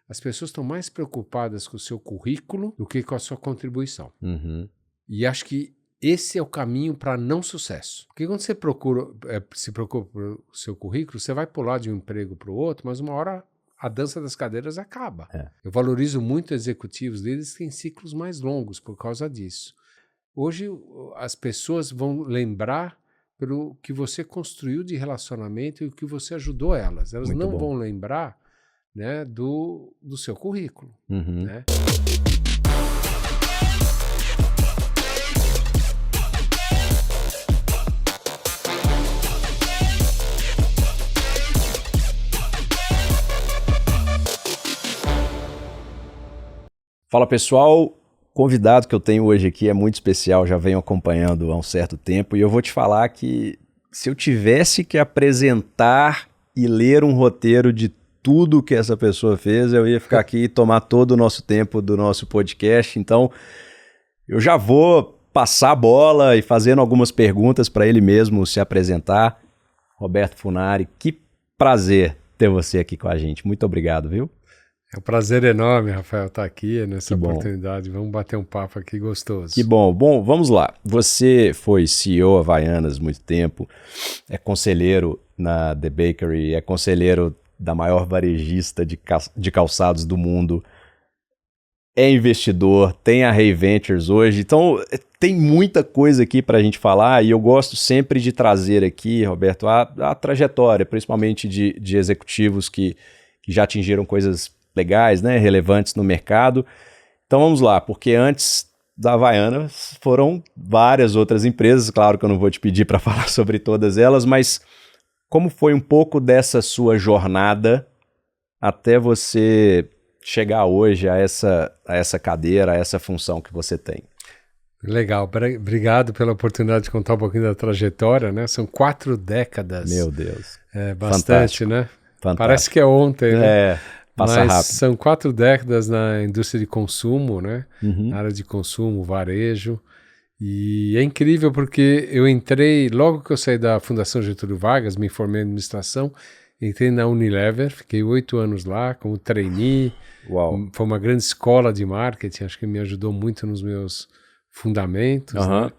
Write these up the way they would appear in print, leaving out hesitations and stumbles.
as pessoas estão mais preocupadas com o seu currículo do que com a sua contribuição. E acho que esse é o caminho para não sucesso. Porque quando você se preocupa pelo seu currículo, você vai pular de um emprego para o outro, mas uma hora a dança das cadeiras acaba. Eu valorizo muito executivos líderes que têm ciclos mais longos por causa disso. Hoje as pessoas vão lembrar pelo que você construiu de relacionamento e o que você ajudou elas. Elas Muito não bom. vão lembrar, né, do seu currículo. Né? Fala pessoal, o convidado que eu tenho hoje aqui é muito especial, já venho acompanhando há um certo tempo e eu vou te falar que se eu tivesse que apresentar e ler um roteiro de tudo que essa pessoa fez, eu ia ficar aqui e tomar todo o nosso tempo do nosso podcast, então eu já vou passar a bola e fazendo algumas perguntas para ele mesmo se apresentar. Roberto Funari, que prazer ter você aqui com a gente, muito obrigado, viu? É um prazer enorme, Rafael, estar aqui nessa oportunidade. Vamos bater um papo aqui gostoso. Que bom. Bom, vamos lá. Você foi CEO Havaianas muito tempo, é conselheiro na The Bakery, é conselheiro da maior varejista de calçados do mundo, é investidor, tem a Ray Ventures hoje. Então, tem muita coisa aqui para a gente falar e eu gosto sempre de trazer aqui, Roberto, a trajetória, principalmente de executivos que já atingiram coisas legais, né, relevantes no mercado. Então vamos lá, porque antes da Havaianas foram várias outras empresas, claro que eu não vou te pedir para falar sobre todas elas, mas como foi um pouco dessa sua jornada até você chegar hoje a essa cadeira, a essa função que você tem? Legal, obrigado pela oportunidade de contar um pouquinho da trajetória, né? São 4 décadas. Meu Deus. É bastante, Fantástico. né? Fantástico. Parece que é ontem, né? Passa Mas rápido. são 4 décadas na indústria de consumo, né? Na área de consumo, varejo. E é incrível porque eu entrei, logo que eu saí da Fundação Getúlio Vargas, me formei em administração, entrei na Unilever, fiquei 8 anos lá como trainee. Uau. Foi uma grande escola de marketing, acho que me ajudou muito nos meus fundamentos. Né?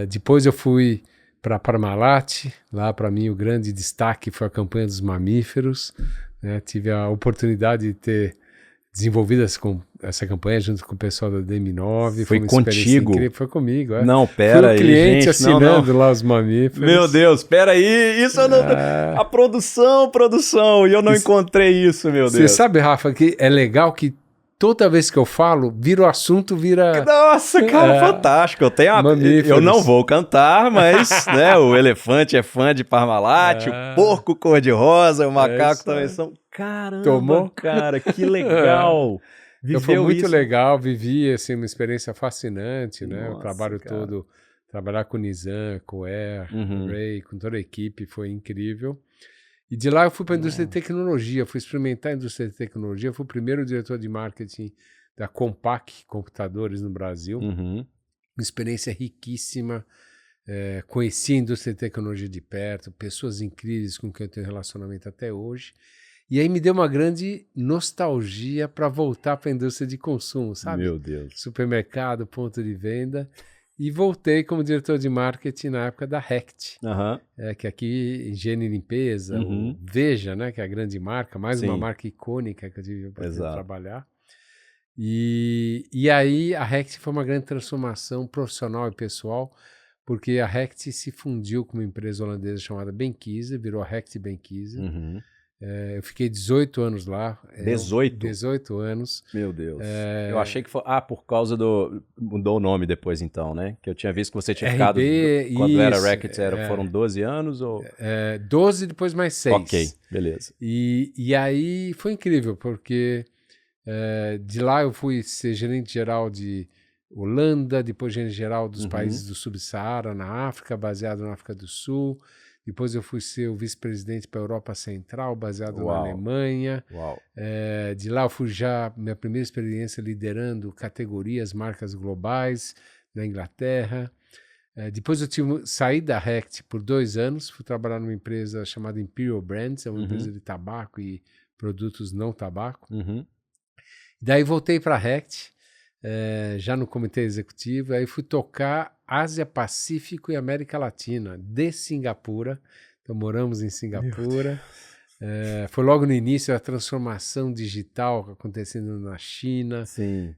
Depois eu fui para Parmalat, lá para mim o grande destaque foi a campanha dos mamíferos. Né? Tive a oportunidade de ter desenvolvido essa campanha junto com o pessoal da DM9. Foi contigo? Incrível. Foi comigo. É. Não, pera aí, fui o cliente gente, assinando lá os mamíferos. Meu Deus, pera aí, isso eu não... A produção, e eu não encontrei isso, meu Deus. Você sabe, Rafa, que é legal que toda vez que eu falo, vira o assunto, vira... Nossa, cara, fantástico. Eu não vou cantar, mas né, o elefante é fã de Parmalat, o porco cor-de-rosa, o macaco também são... Caramba, cara, que legal. Então foi muito legal, vivi assim, uma experiência fascinante, né? Nossa, o trabalho todo, trabalhar com o Nizam, com o Air, com o Ray, com toda a equipe, foi incrível. E de lá eu fui para a indústria de tecnologia, fui experimentar a indústria de tecnologia, fui o primeiro diretor de marketing da Compaq Computadores no Brasil. Uma experiência riquíssima, conheci a indústria de tecnologia de perto, pessoas incríveis com quem eu tenho relacionamento até hoje. E aí me deu uma grande nostalgia para voltar para a indústria de consumo, sabe? Meu Deus. Supermercado, ponto de venda. E voltei como diretor de marketing na época da Rect, que aqui higiene e limpeza, o Veja, né, que é a grande marca, mais uma marca icônica que eu tive para trabalhar. E aí a Rect foi uma grande transformação profissional e pessoal, porque a Rect se fundiu com uma empresa holandesa chamada Benckiser, virou a Rect Benckiser. Eu fiquei 18 anos lá. 18 anos. Meu Deus. Eu achei que foi... por causa do... Mudou o nome depois então, né? Que eu tinha visto que você tinha ficado... Quando era Reckitt, foram 12 anos ou... 12 depois mais 6. Ok, beleza. E aí foi incrível, porque de lá eu fui ser gerente geral de Holanda, depois gerente geral dos países do Subsaara, na África, baseado na África do Sul. Depois eu fui ser o vice-presidente para a Europa Central, baseado na Alemanha. De lá eu fui minha primeira experiência liderando categorias, marcas globais na Inglaterra. Depois eu saí da Rect por 2 anos, fui trabalhar numa empresa chamada Imperial Brands, é uma empresa de tabaco e produtos não tabaco. Daí voltei para a Rect, já no comitê executivo, aí fui tocar Ásia, Pacífico e América Latina, de Singapura. Então moramos em Singapura. Foi logo no início da transformação digital acontecendo na China. Sim.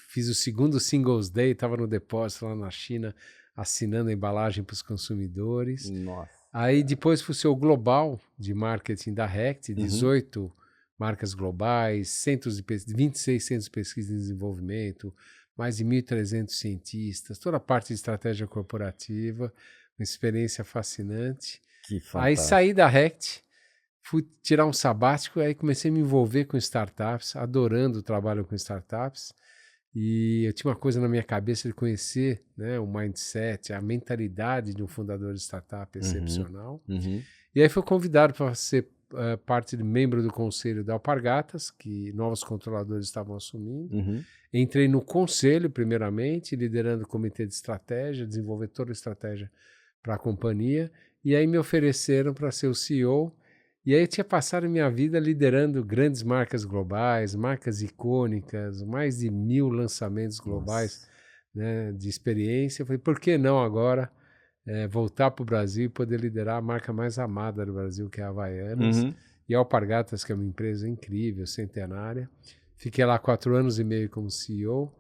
Fiz o segundo Singles Day, estava no depósito lá na China, assinando a embalagem para os consumidores. Nossa. Aí depois fui ser o global de marketing da Rect, 18 marcas globais, 26 centros de pesquisa e desenvolvimento, mais de 1.300 cientistas, toda a parte de estratégia corporativa, uma experiência fascinante. Que fantástico. Aí saí da Rect, fui tirar um sabático, aí comecei a me envolver com startups, adorando o trabalho com startups. E eu tinha uma coisa na minha cabeça de conhecer, né, o mindset, a mentalidade de um fundador de startup excepcional. E aí fui convidado para ser parte de membro do conselho da Alpargatas, que novos controladores estavam assumindo. Entrei no conselho, primeiramente, liderando o comitê de estratégia, desenvolver toda a estratégia para a companhia. E aí me ofereceram para ser o CEO. E aí eu tinha passado minha vida liderando grandes marcas globais, marcas icônicas, mais de 1.000 lançamentos globais, né, de experiência. Eu falei, por que não agora voltar para o Brasil e poder liderar a marca mais amada do Brasil, que é a Havaianas, e a Alpargatas, que é uma empresa incrível, centenária. Fiquei lá 4 anos e meio como CEO.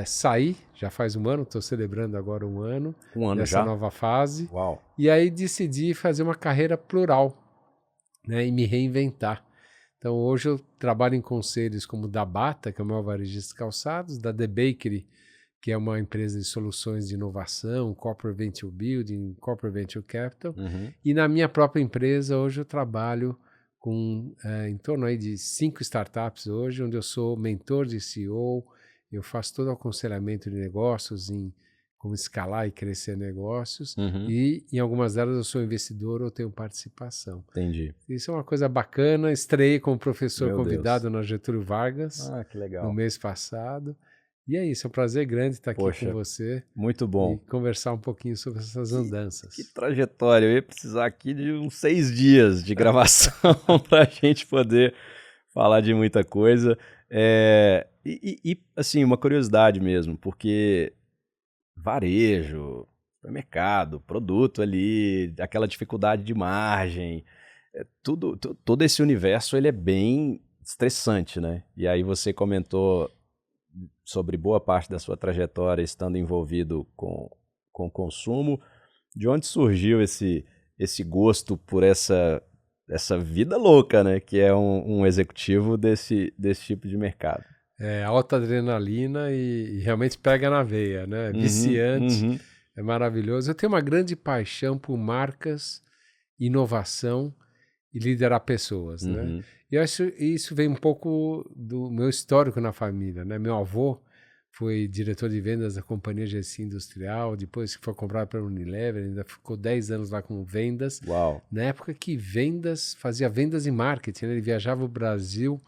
Saí, já faz um ano, estou celebrando agora um ano dessa nova fase. Uau. E aí decidi fazer uma carreira plural, né, e me reinventar. Então hoje eu trabalho em conselhos como da Bata, que é o maior varejista de calçados, da The Bakery, que é uma empresa de soluções de inovação, Corporate Venture Building, Corporate Venture Capital. E na minha própria empresa hoje eu trabalho com em torno aí de 5 startups hoje, onde eu sou mentor de CEO, eu faço todo o aconselhamento de negócios em como escalar e crescer negócios, e em algumas delas eu sou investidor ou tenho participação. Entendi. Isso é uma coisa bacana. Estreiei como professor convidado na Getúlio Vargas que legal. no mês passado. E é isso, é um prazer grande estar aqui com você. Muito bom. E conversar um pouquinho sobre essas andanças. Que trajetória, eu ia precisar aqui de uns 6 dias de gravação para a gente poder falar de muita coisa. Assim, uma curiosidade mesmo, porque varejo, supermercado, produto ali, aquela dificuldade de margem, todo esse universo ele é bem estressante, né? E aí você comentou sobre boa parte da sua trajetória estando envolvido com consumo. De onde surgiu esse gosto por essa vida louca, né? Que é um executivo desse tipo de mercado. Alta adrenalina e realmente pega na veia, né? Viciante, é maravilhoso. Eu tenho uma grande paixão por marcas, inovação e liderar pessoas, né? E eu acho que isso vem um pouco do meu histórico na família, né? Meu avô foi diretor de vendas da Companhia GC Industrial, depois que foi comprado pela Unilever, ainda ficou 10 anos lá com vendas. Uau. Na época que fazia vendas e marketing, né? Ele viajava o Brasil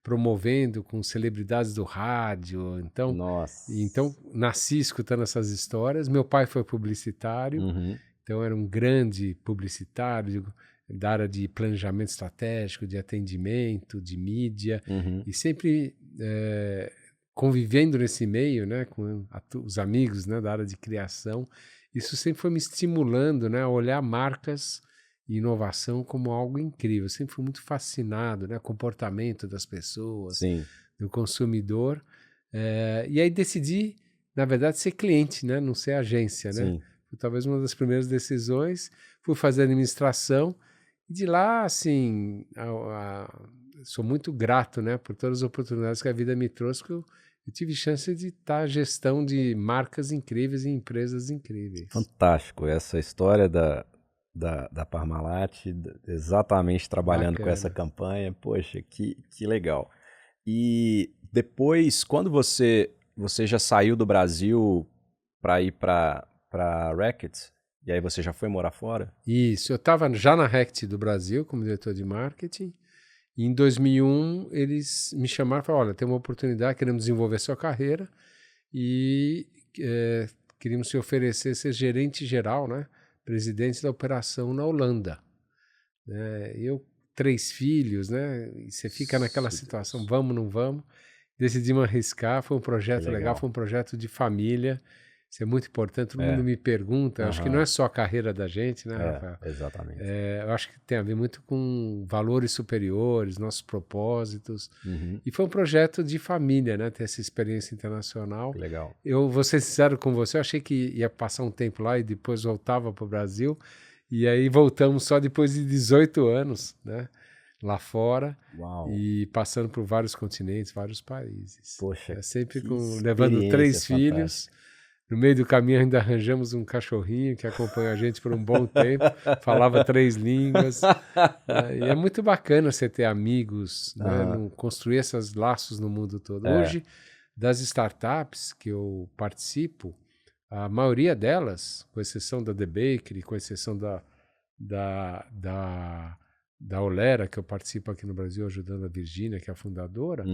promovendo com celebridades do rádio. Então nasci escutando essas histórias. Meu pai foi publicitário, então era um grande publicitário da área de planejamento estratégico, de atendimento, de mídia, e sempre convivendo nesse meio, né, com os amigos, né, da área de criação. Isso sempre foi me estimulando, né, a olhar marcas e inovação como algo incrível. Eu sempre fui muito fascinado, né, comportamento das pessoas, do consumidor. E aí decidi, na verdade, ser cliente, né, não ser agência, né? Foi talvez uma das primeiras decisões. Fui fazer administração e de lá, assim, sou muito grato, né, por todas as oportunidades que a vida me trouxe, porque eu tive chance de estar à gestão de marcas incríveis e empresas incríveis. Fantástico. Essa história da Parmalat, exatamente trabalhando com essa campanha. Poxa, que legal. E depois, quando você já saiu do Brasil para ir para a Reckitt, e aí você já foi morar fora? Isso, eu estava já na Reckitt do Brasil como diretor de marketing. E em 2001 eles me chamaram e falaram, olha, tem uma oportunidade, queremos desenvolver sua carreira e queríamos te oferecer ser gerente geral, né? Presidente da operação na Holanda. Eu 3 filhos, né? E você fica naquela situação, vamos, não vamos. Decidimos arriscar, foi um projeto legal, foi um projeto de família. Isso é muito importante, todo mundo me pergunta, acho que não é só a carreira da gente, né, Rafael? Exatamente. Eu acho que tem a ver muito com valores superiores, nossos propósitos. E foi um projeto de família, né, ter essa experiência internacional. Legal. Eu vou ser sincero com você, eu achei que ia passar um tempo lá e depois voltava para o Brasil. E aí voltamos só depois de 18 anos, né? Lá fora. Uau. E passando por vários continentes, vários países. Poxa, sempre levando 3 filhos. No meio do caminho ainda arranjamos um cachorrinho que acompanhou a gente por um bom tempo, falava 3 línguas. E é muito bacana você ter amigos, né? Construir esses laços no mundo todo. Hoje, das startups que eu participo, a maioria delas, com exceção da The Bakery, com exceção da Olera, que eu participo aqui no Brasil, ajudando a Virgínia, que é a fundadora,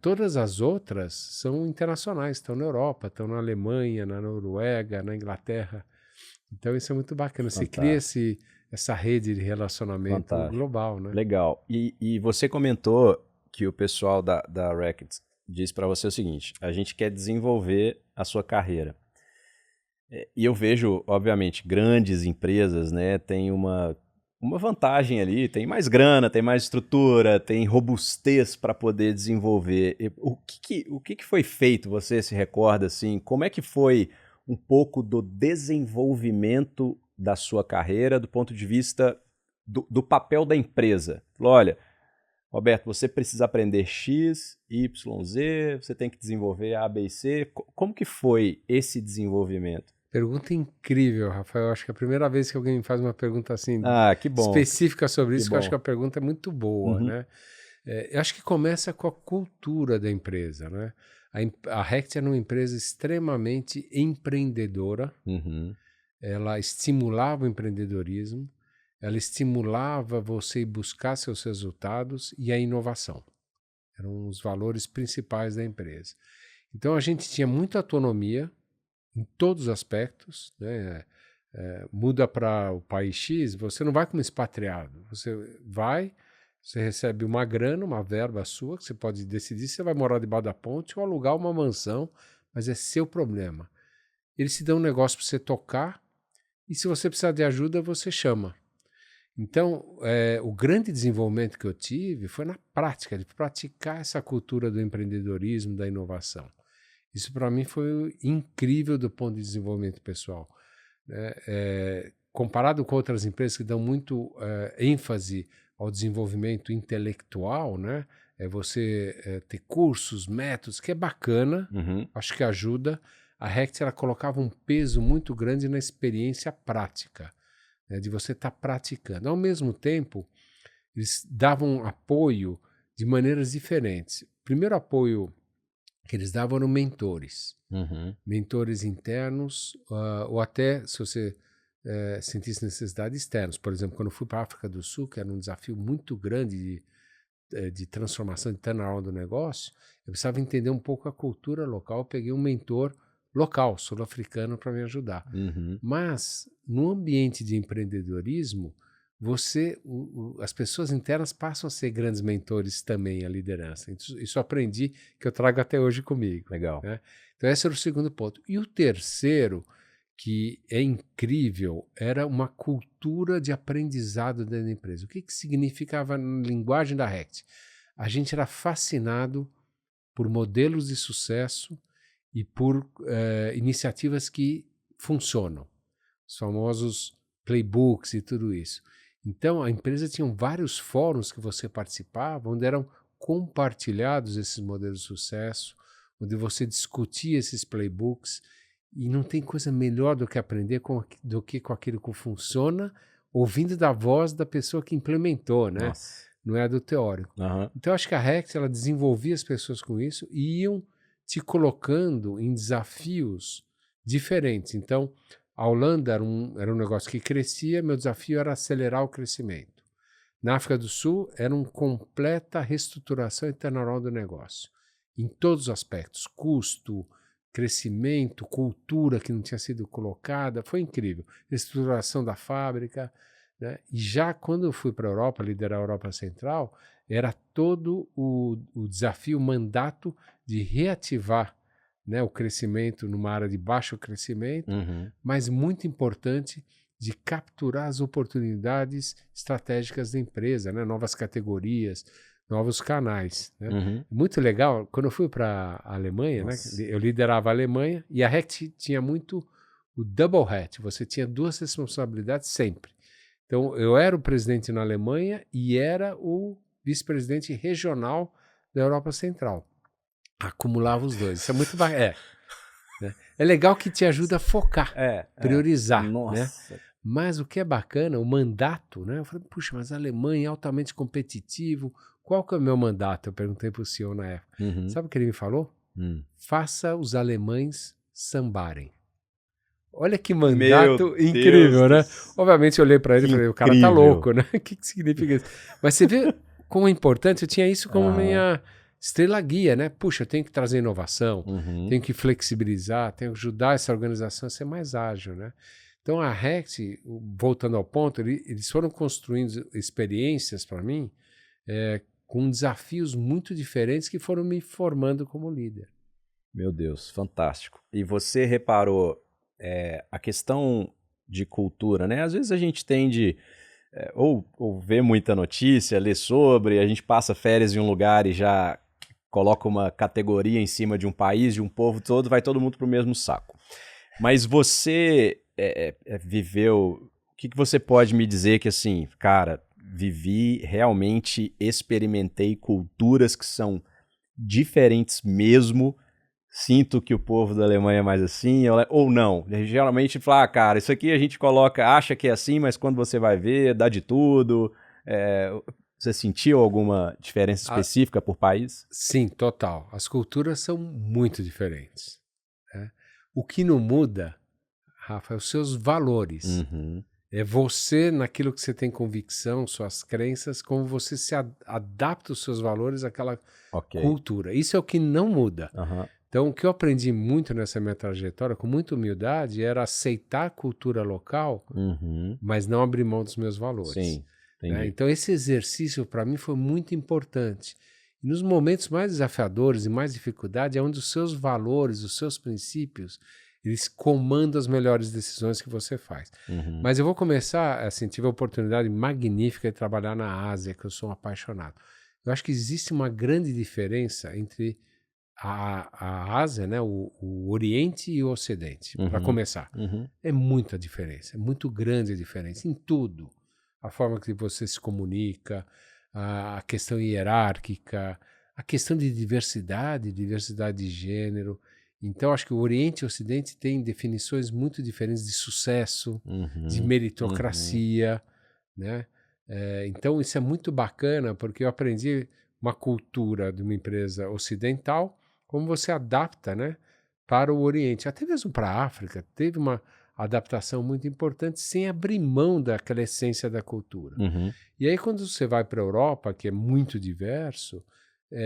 todas as outras são internacionais, estão na Europa, estão na Alemanha, na Noruega, na Inglaterra. Então isso é muito bacana, você cria essa rede de relacionamento global, né? Legal. E você comentou que o pessoal da Reckitt diz para você o seguinte, a gente quer desenvolver a sua carreira. E eu vejo, obviamente, grandes empresas, né, tem uma vantagem ali, tem mais grana, tem mais estrutura, tem robustez para poder desenvolver. O que foi feito, você se recorda assim? Como é que foi um pouco do desenvolvimento da sua carreira do ponto de vista do papel da empresa? Olha, Roberto, você precisa aprender X, Y, Z, você tem que desenvolver A, B e C. Como que foi esse desenvolvimento? Pergunta incrível, Rafael. Acho que é a primeira vez que alguém me faz uma pergunta assim que bom. específica sobre isso, que eu acho que a pergunta é muito boa, né? Eu acho que começa com a cultura da empresa, né? A Reckitt era uma empresa extremamente empreendedora. Ela estimulava o empreendedorismo, ela estimulava você ir buscar seus resultados e a inovação. Eram os valores principais da empresa. Então a gente tinha muita autonomia em todos os aspectos, né? Muda para o país X, você não vai como expatriado, você vai, você recebe uma grana, uma verba sua, que você pode decidir se você vai morar debaixo da ponte ou alugar uma mansão, mas é seu problema. Eles te dão um negócio para você tocar e se você precisar de ajuda, você chama. Então, o grande desenvolvimento que eu tive foi na prática, de praticar essa cultura do empreendedorismo, da inovação. Isso para mim foi incrível do ponto de desenvolvimento pessoal. Comparado com outras empresas que dão muito ênfase ao desenvolvimento intelectual, né? Você ter cursos, métodos, que é bacana, acho que ajuda. A Reckitt ela colocava um peso muito grande na experiência prática, né? De você estar praticando. Ao mesmo tempo, eles davam apoio de maneiras diferentes. O primeiro apoio que eles davam eram mentores. Mentores internos, ou até, se você sentisse necessidade, externos. Por exemplo, quando eu fui para a África do Sul, que era um desafio muito grande de transformação, de turnaround do negócio, eu precisava entender um pouco a cultura local. Eu peguei um mentor local, sul-africano, para me ajudar. Mas, no ambiente de empreendedorismo, as pessoas internas passam a ser grandes mentores também, a liderança. Isso eu aprendi, que eu trago até hoje comigo. Legal. Né? Então esse era o segundo ponto. E o terceiro, que é incrível, era uma cultura de aprendizado dentro da empresa. O que significava na linguagem da Reckitt? A gente era fascinado por modelos de sucesso e por iniciativas que funcionam. Os famosos playbooks e tudo isso. Então, a empresa tinha vários fóruns que você participava, onde eram compartilhados esses modelos de sucesso, onde você discutia esses playbooks, e não tem coisa melhor do que aprender do que com aquilo que funciona, ouvindo da voz da pessoa que implementou, né? Nossa. Não é do teórico. Então, acho que a Reckitt, ela desenvolvia as pessoas com isso e iam te colocando em desafios diferentes. Então, a Holanda era um negócio que crescia, meu desafio era acelerar o crescimento. Na África do Sul, era uma completa reestruturação e turnaround do negócio. Em todos os aspectos, custo, crescimento, cultura que não tinha sido colocada, foi incrível. Reestruturação da fábrica, né? E já quando eu fui para a Europa, liderar a Europa Central, era todo o desafio, o mandato de reativar, né, o crescimento numa área de baixo crescimento, mas muito importante de capturar as oportunidades estratégicas da empresa, né, novas categorias, novos canais. Né? Muito legal, quando eu fui para a Alemanha, né, eu liderava a Alemanha e a RECT tinha muito o double hat, você tinha 2 responsabilidades sempre. Então, eu era o presidente na Alemanha e era o vice-presidente regional da Europa Central. Acumulava os 2. Isso é muito bacana. Né? É legal que te ajuda a focar, priorizar. Né? Mas o que é bacana, o mandato, né? Eu falei, puxa, mas a Alemanha é altamente competitivo. Qual que é o meu mandato? Eu perguntei para o CEO na época. Sabe o que ele me falou? Faça os alemães sambarem. Olha que mandato incrível, né? Obviamente eu olhei para ele e falei, o cara tá louco, né? O que significa isso? Mas você vê como é importante, eu tinha isso como minha estrela guia, né? Puxa, eu tenho que trazer inovação, tenho que flexibilizar, tenho que ajudar essa organização a ser mais ágil, né? Então a RECT, voltando ao ponto, eles foram construindo experiências para mim com desafios muito diferentes que foram me formando como líder. Meu Deus, fantástico. E você reparou a questão de cultura, né? Às vezes a gente tende ou ver muita notícia, ler sobre, a gente passa férias em um lugar e já coloca uma categoria em cima de um país, de um povo todo, vai todo mundo pro mesmo saco. Mas você viveu... O que você pode me dizer que, assim, cara, realmente experimentei culturas que são diferentes mesmo, sinto que o povo da Alemanha é mais assim, ou não. Geralmente fala, cara, isso aqui a gente acha que é assim, mas quando você vai ver, dá de tudo. Você sentiu alguma diferença específica por país? Sim, total. As culturas são muito diferentes. Né? O que não muda, Rafa, é os seus valores. É você, naquilo que você tem convicção, suas crenças, como você se adapta os seus valores àquela cultura. Isso é o que não muda. Então, o que eu aprendi muito nessa minha trajetória, com muita humildade, era aceitar a cultura local, mas não abrir mão dos meus valores. Sim, né? Então, esse exercício, para mim, foi muito importante. E nos momentos mais desafiadores e mais dificuldade, é onde os seus valores, os seus princípios, eles comandam as melhores decisões que você faz. Mas eu vou começar, assim, tive a oportunidade magnífica de trabalhar na Ásia, que eu sou um apaixonado. Eu acho que existe uma grande diferença entre a Ásia, né, o Oriente e o Ocidente, para começar. É muita diferença, é muito grande a diferença em tudo. A forma que você se comunica, a questão hierárquica, a questão de diversidade de gênero. Então, acho que o Oriente e o Ocidente têm definições muito diferentes de sucesso, de meritocracia, né? Então, isso é muito bacana, porque eu aprendi uma cultura de uma empresa ocidental, como você adapta, né, para o Oriente. Até mesmo para a África, teve uma adaptação muito importante sem abrir mão daquela essência da cultura. E aí, quando você vai para a Europa, que é muito diverso,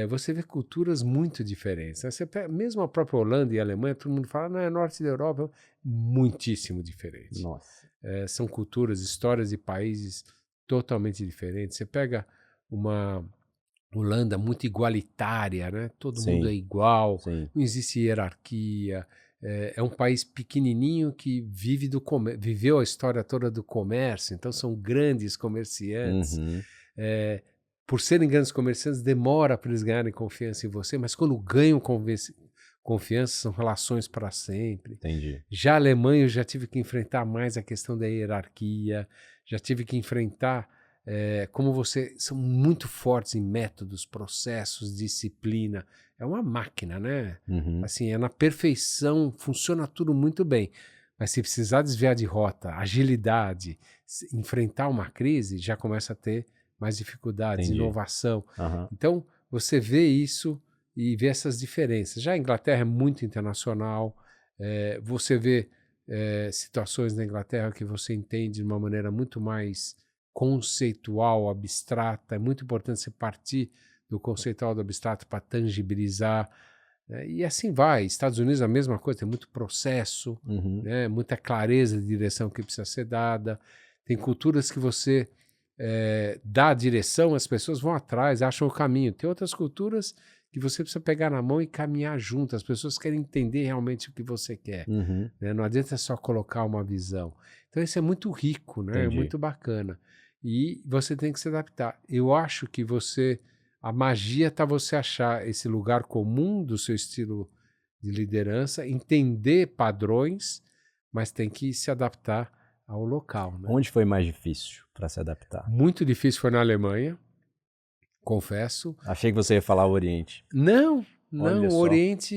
você vê culturas muito diferentes. Né? Mesmo a própria Holanda e a Alemanha, todo mundo fala, não, é norte da Europa, muitíssimo diferente. São culturas, histórias de países totalmente diferentes. Você pega uma Holanda muito igualitária, né? Todo mundo é igual, não existe hierarquia. É um país pequenininho que viveu a história toda do comércio, então são grandes comerciantes. Por serem grandes comerciantes, demora para eles ganharem confiança em você, mas quando ganham confiança, são relações para sempre. Entendi. Já a Alemanha, eu já tive que enfrentar mais a questão da hierarquia, já tive que enfrentar como são muito fortes em métodos, processos, disciplina. É uma máquina, né? Assim, é na perfeição, funciona tudo muito bem. Mas se precisar desviar de rota, agilidade, enfrentar uma crise, já começa a ter mais dificuldades, inovação. Então, você vê isso e vê essas diferenças. Já a Inglaterra é muito internacional, você vê situações na Inglaterra que você entende de uma maneira muito mais conceitual, abstrata. É muito importante você partir do conceitual do abstrato para tangibilizar. E assim vai. Estados Unidos a mesma coisa, tem muito processo, né, muita clareza de direção que precisa ser dada. Tem culturas que você dá a direção, as pessoas vão atrás, acham o caminho. Tem outras culturas que você precisa pegar na mão e caminhar junto. As pessoas querem entender realmente o que você quer. Né? Não adianta só colocar uma visão. Então isso é muito rico, né? É muito bacana. E você tem que se adaptar. Eu acho que a magia está você achar esse lugar comum do seu estilo de liderança, entender padrões, mas tem que se adaptar ao local. Né? Onde foi mais difícil para se adaptar? Muito difícil foi na Alemanha, confesso. Achei que você ia falar o Oriente. Não, o Oriente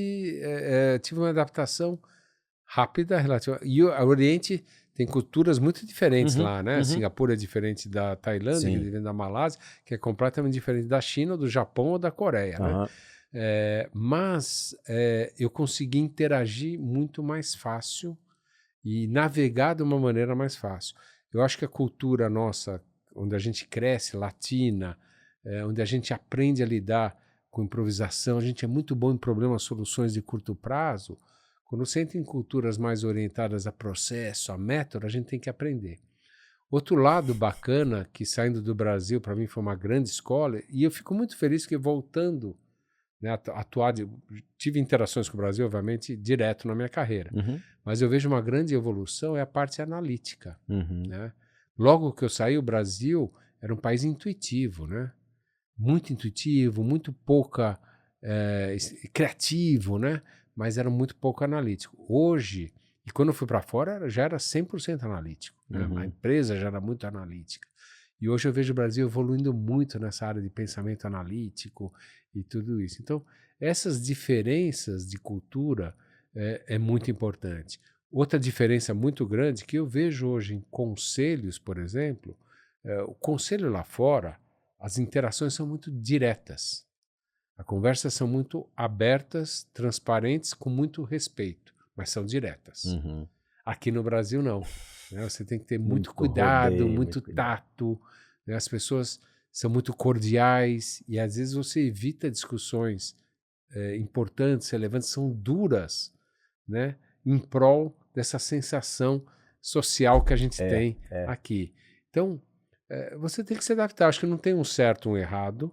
tive uma adaptação rápida relativa. E o Oriente tem culturas muito diferentes lá, né? Singapura é diferente da Tailândia, que é diferente da Malásia, que é completamente diferente da China, do Japão ou da Coreia, né? Mas eu consegui interagir muito mais fácil e navegar de uma maneira mais fácil. Eu acho que a cultura nossa, onde a gente cresce, latina, onde a gente aprende a lidar com improvisação, a gente é muito bom em problemas, soluções de curto prazo. Quando você entra em culturas mais orientadas a processo, a método, a gente tem que aprender. Outro lado bacana, que saindo do Brasil, para mim foi uma grande escola, e eu fico muito feliz que voltando, né, tive interações com o Brasil, obviamente, direto na minha carreira, mas eu vejo uma grande evolução, é a parte analítica. Né? Logo que eu saí, o Brasil era um país intuitivo, né? Muito intuitivo, muito pouca criativo, né? Mas era muito pouco analítico. Hoje, e quando eu fui para fora, já era 100% analítico. Né? A empresa já era muito analítica. E hoje eu vejo o Brasil evoluindo muito nessa área de pensamento analítico e tudo isso. Então, essas diferenças de cultura é muito importante. Outra diferença muito grande que eu vejo hoje em conselhos, por exemplo, o conselho lá fora, as interações são muito diretas. As conversas são muito abertas, transparentes, com muito respeito, mas são diretas. Aqui no Brasil, não. Né? Você tem que ter muito cuidado, muito tato. Né? As pessoas são muito cordiais e, às vezes, você evita discussões importantes, relevantes, são duras, né? Em prol dessa sensação social que a gente tem aqui. Então, você tem que se adaptar. Acho que não tem um certo ou um errado,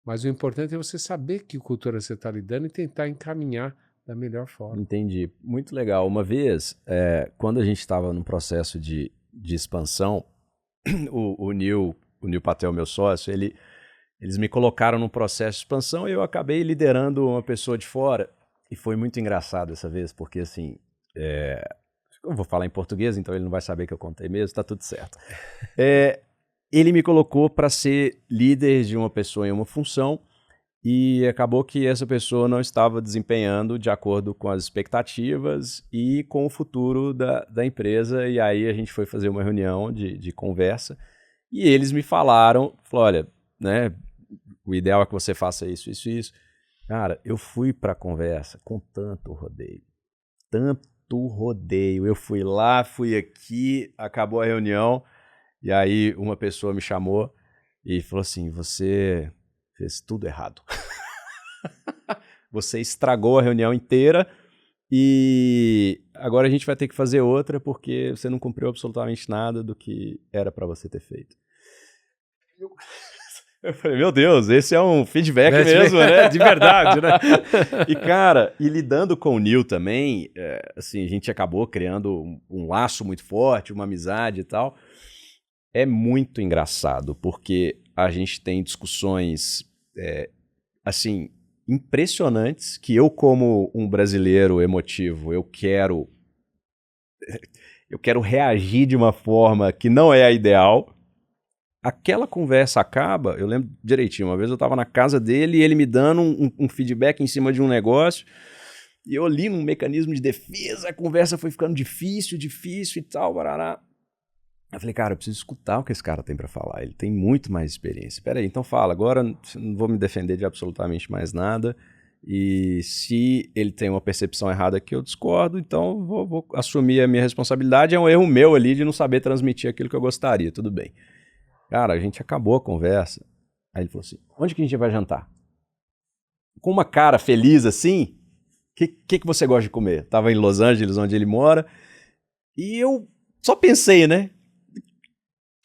mas o importante é você saber que cultura você está lidando e tentar encaminhar da melhor forma. Entendi. Muito legal. Uma vez, quando a gente estava num processo de expansão, o Neil Patel, meu sócio, eles me colocaram num processo de expansão e eu acabei liderando uma pessoa de fora. E foi muito engraçado essa vez, porque assim, eu vou falar em português, então ele não vai saber que eu contei mesmo, tá tudo certo. Ele me colocou para ser líder de uma pessoa em uma função e acabou que essa pessoa não estava desempenhando de acordo com as expectativas e com o futuro da empresa. E aí a gente foi fazer uma reunião de conversa e eles me falaram, olha, né, o ideal é que você faça isso, isso, isso. Cara, eu fui para a conversa com tanto rodeio. Eu fui lá, fui aqui, acabou a reunião. E aí uma pessoa me chamou e falou assim, você fez tudo errado. Você estragou a reunião inteira e agora a gente vai ter que fazer outra porque você não cumpriu absolutamente nada do que era para você ter feito. Eu falei, meu Deus, esse é um feedback mesmo, né? De verdade, né? E, cara, lidando com o Neil também, assim, a gente acabou criando um laço muito forte, uma amizade e tal. É muito engraçado, porque a gente tem discussões, assim, impressionantes, que eu, como um brasileiro emotivo, eu quero reagir de uma forma que não é a ideal. Aquela conversa acaba, eu lembro direitinho, uma vez eu estava na casa dele e ele me dando um feedback em cima de um negócio, e eu ali num mecanismo de defesa, a conversa foi ficando difícil e tal, barará. Eu falei, cara, eu preciso escutar o que esse cara tem para falar, ele tem muito mais experiência. Espera aí, então fala, agora não vou me defender de absolutamente mais nada, e se ele tem uma percepção errada que eu discordo, então vou assumir a minha responsabilidade, é um erro meu ali de não saber transmitir aquilo que eu gostaria, tudo bem. Cara, a gente acabou a conversa, aí ele falou assim, onde que a gente vai jantar? Com uma cara feliz assim, o que você gosta de comer? Tava em Los Angeles, onde ele mora, e eu só pensei, né?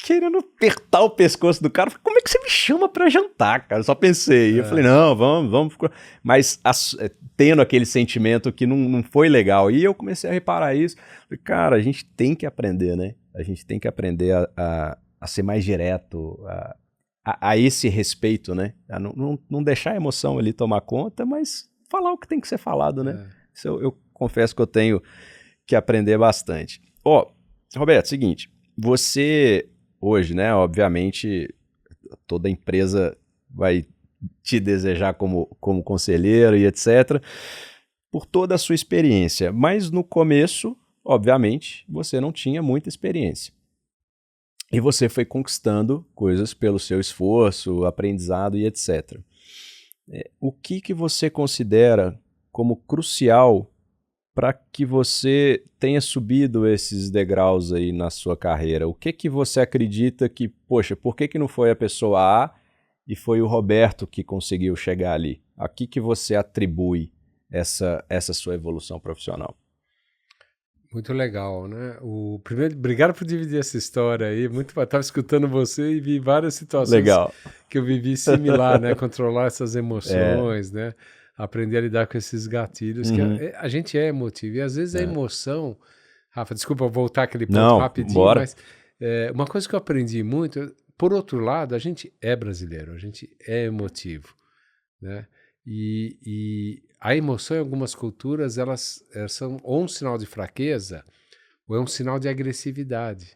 querendo apertar o pescoço do cara. Como é que você me chama pra jantar, cara? Eu só pensei. E eu falei, não, vamos. Mas tendo aquele sentimento que não foi legal. E eu comecei a reparar isso. Falei, cara, a gente tem que aprender, né? A gente tem que aprender a ser mais direto, a esse respeito, né? A não deixar a emoção ali tomar conta, mas falar o que tem que ser falado, né? Isso eu confesso que eu tenho que aprender bastante. Roberto, seguinte, você hoje, né, obviamente, toda empresa vai te desejar como conselheiro e etc., por toda a sua experiência, mas no começo, obviamente, você não tinha muita experiência. E você foi conquistando coisas pelo seu esforço, aprendizado e etc. O que você considera como crucial para que você tenha subido esses degraus aí na sua carreira? O que você acredita que, poxa, por que não foi a pessoa A e foi o Roberto que conseguiu chegar ali? A que você atribui essa sua evolução profissional? Muito legal, né? Primeiro, obrigado por dividir essa história aí. Estava escutando você e vi várias situações que eu vivi similar, né? Controlar essas emoções, né? Aprender a lidar com esses gatilhos, que a gente é emotivo. E às vezes a emoção... Rafa, desculpa voltar aquele ponto rapidinho, bora. Mas uma coisa que eu aprendi muito... Por outro lado, a gente é brasileiro, a gente é emotivo, né? E a emoção em algumas culturas, elas são ou um sinal de fraqueza ou é um sinal de agressividade,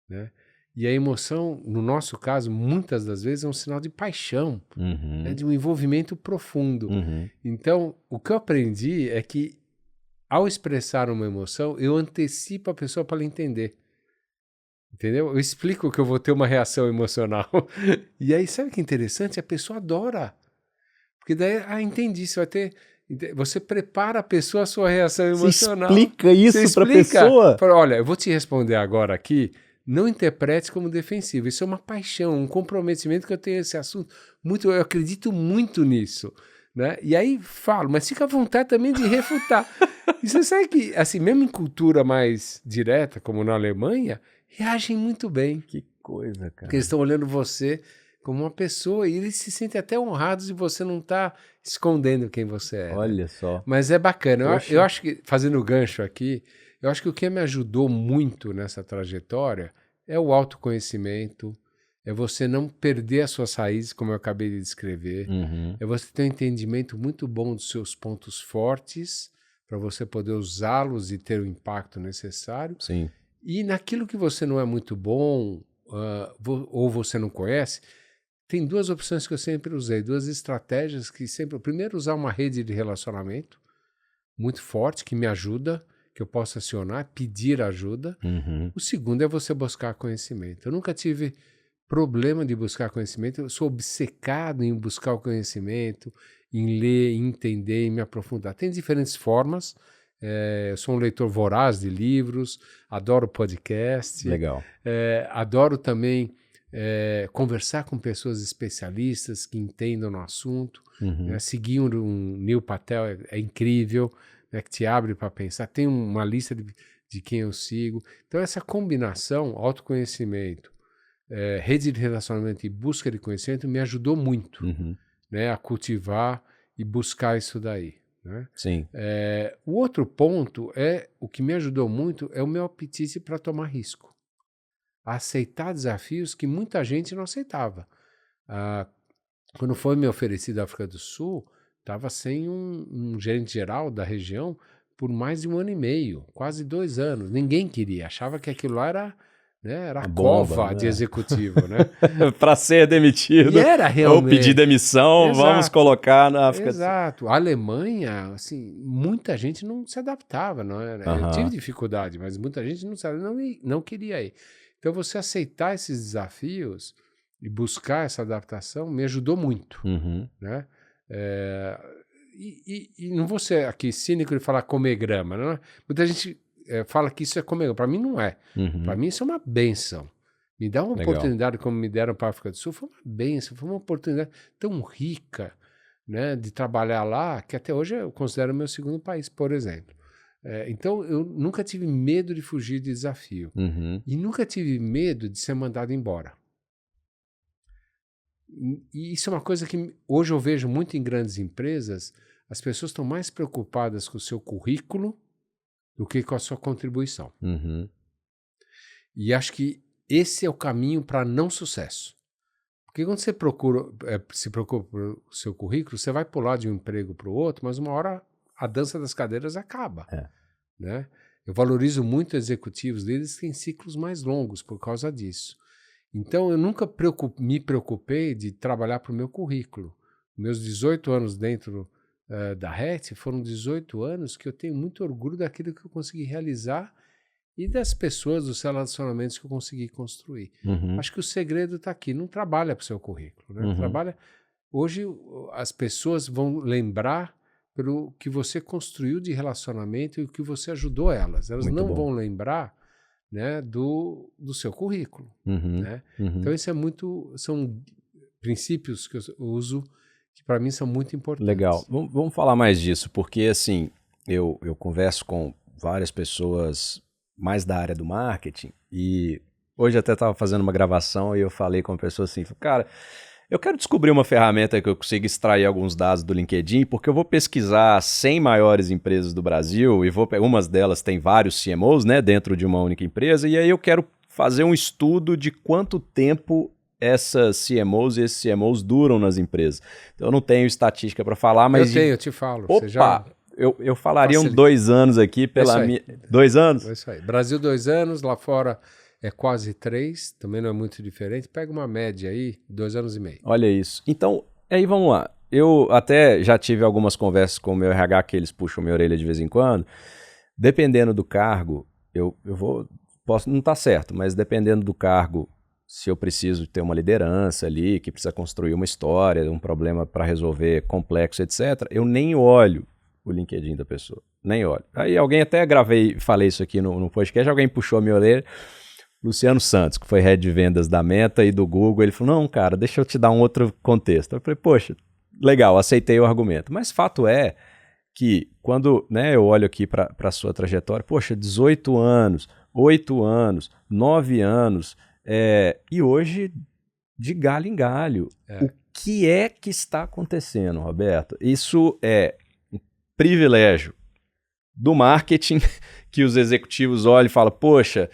né? E a emoção, no nosso caso, muitas das vezes é um sinal de paixão, né? De um envolvimento profundo. Então, o que eu aprendi é que, ao expressar uma emoção, eu antecipo a pessoa para ela entender. Entendeu? Eu explico que eu vou ter uma reação emocional. E aí, sabe o que é interessante? A pessoa adora. Porque daí, entendi, você prepara a pessoa a sua reação emocional. Você explica isso para a pessoa? Fala, olha, eu vou te responder agora aqui, não interprete como defensivo. Isso é uma paixão, um comprometimento que eu tenho esse assunto. Eu acredito muito nisso. Né? E aí falo, mas fica à vontade também de refutar. E você sabe que, assim, mesmo em cultura mais direta, como na Alemanha, reagem muito bem. Que coisa, cara. Porque eles estão olhando você como uma pessoa e eles se sentem até honrados de você não estar escondendo quem você é. Olha, né? só. Mas é bacana. Eu acho que, fazendo o gancho aqui, eu acho que o que me ajudou muito nessa trajetória é o autoconhecimento, é você não perder as suas raízes, como eu acabei de descrever, é você ter um entendimento muito bom dos seus pontos fortes, para você poder usá-los e ter o impacto necessário. Sim. E naquilo que você não é muito bom, ou você não conhece, tem duas opções que eu sempre usei, duas estratégias que sempre... Primeiro, usar uma rede de relacionamento muito forte, que me ajuda, que eu posso acionar, pedir ajuda. O segundo é você buscar conhecimento. Eu nunca tive problema de buscar conhecimento, eu sou obcecado em buscar o conhecimento, em ler, em entender, em me aprofundar. Tem diferentes formas. Eu sou um leitor voraz de livros, adoro podcast. Legal. Adoro também conversar com pessoas especialistas que entendam no assunto. Seguir um Neil Patel é incrível, né, que te abre para pensar. Tem uma lista de quem eu sigo. Então, essa combinação, autoconhecimento, rede de relacionamento e busca de conhecimento, me ajudou muito, né, a cultivar e buscar isso daí. Né? Sim. O outro ponto o que me ajudou muito é o meu apetite para tomar risco, a aceitar desafios que muita gente não aceitava. Quando foi me oferecido a África do Sul, estava sem um gerente geral da região por mais de 1 ano e meio, quase 2 anos. Ninguém queria, achava que aquilo lá era... Né? Era a cova de executivo, né? Para ser demitido. E era realmente. Ou pedir demissão, exato, vamos colocar na África. Exato. A Alemanha, assim, muita gente não se adaptava, não era? Eu tive dificuldade, mas muita gente não queria ir. Então, você aceitar esses desafios e buscar essa adaptação me ajudou muito, né? E não vou ser aqui cínico de falar comer grama, não é? Muita gente fala que isso é comer. Para mim não é. Para mim isso é uma benção. Me dá uma oportunidade como me deram para a África do Sul, foi uma benção, foi uma oportunidade tão rica, né, de trabalhar lá, que até hoje eu considero o meu segundo país, por exemplo. Então, eu nunca tive medo de fugir de desafio. E nunca tive medo de ser mandado embora. E isso é uma coisa que hoje eu vejo muito em grandes empresas. As pessoas estão mais preocupadas com o seu currículo do que com a sua contribuição. E acho que esse é o caminho para não sucesso. Porque quando você se preocupa pelo seu currículo, você vai pular de um emprego para o outro, mas uma hora a dança das cadeiras acaba. Né? Eu valorizo muito executivos deles que têm ciclos mais longos por causa disso. Então, eu nunca me preocupei de trabalhar para o meu currículo. Meus 18 anos dentro da RET foram 18 anos que eu tenho muito orgulho daquilo que eu consegui realizar e das pessoas, dos relacionamentos que eu consegui construir. Acho que o segredo está aqui. Não trabalha para o seu currículo. Né? Hoje, as pessoas vão lembrar pelo que você construiu de relacionamento e o que você ajudou elas. Elas muito não vão lembrar, né, do seu currículo. Né? Então, isso são princípios que eu uso que para mim são muito importantes. Legal. Vamos falar mais disso, porque assim, eu converso com várias pessoas mais da área do marketing e hoje até estava fazendo uma gravação e eu falei com uma pessoa assim, cara, eu quero descobrir uma ferramenta que eu consiga extrair alguns dados do LinkedIn, porque eu vou pesquisar 100 maiores empresas do Brasil e umas delas tem vários CMOs, né, dentro de uma única empresa, e aí eu quero fazer um estudo de quanto tempo essas CMOs e esses CMOs duram nas empresas. Então eu não tenho estatística para falar, mas... Eu te falo. Opa! Você já... Eu falaria uns 2 anos aqui pela minha... 2 anos? É isso aí. Brasil 2 anos, lá fora é quase 3, também não é muito diferente. Pega uma média aí, 2 anos e meio. Olha isso. Então, aí vamos lá. Eu até já tive algumas conversas com o meu RH, que eles puxam minha orelha de vez em quando. Dependendo do cargo, posso não estar certo, mas dependendo do cargo, se eu preciso ter uma liderança ali, que precisa construir uma história, um problema para resolver complexo, etc., eu nem olho o LinkedIn da pessoa, nem olho. Aí alguém até falei isso aqui no podcast, alguém puxou a minha orelha, Luciano Santos, que foi head de vendas da Meta e do Google, ele falou, não, cara, deixa eu te dar um outro contexto. Eu falei, poxa, legal, aceitei o argumento. Mas fato é que quando, né, eu olho aqui para a sua trajetória, poxa, 18 anos, 8 anos, 9 anos, e hoje de galho em galho. O que é que está acontecendo, Roberto? Isso é um privilégio do marketing que os executivos olham e falam, poxa,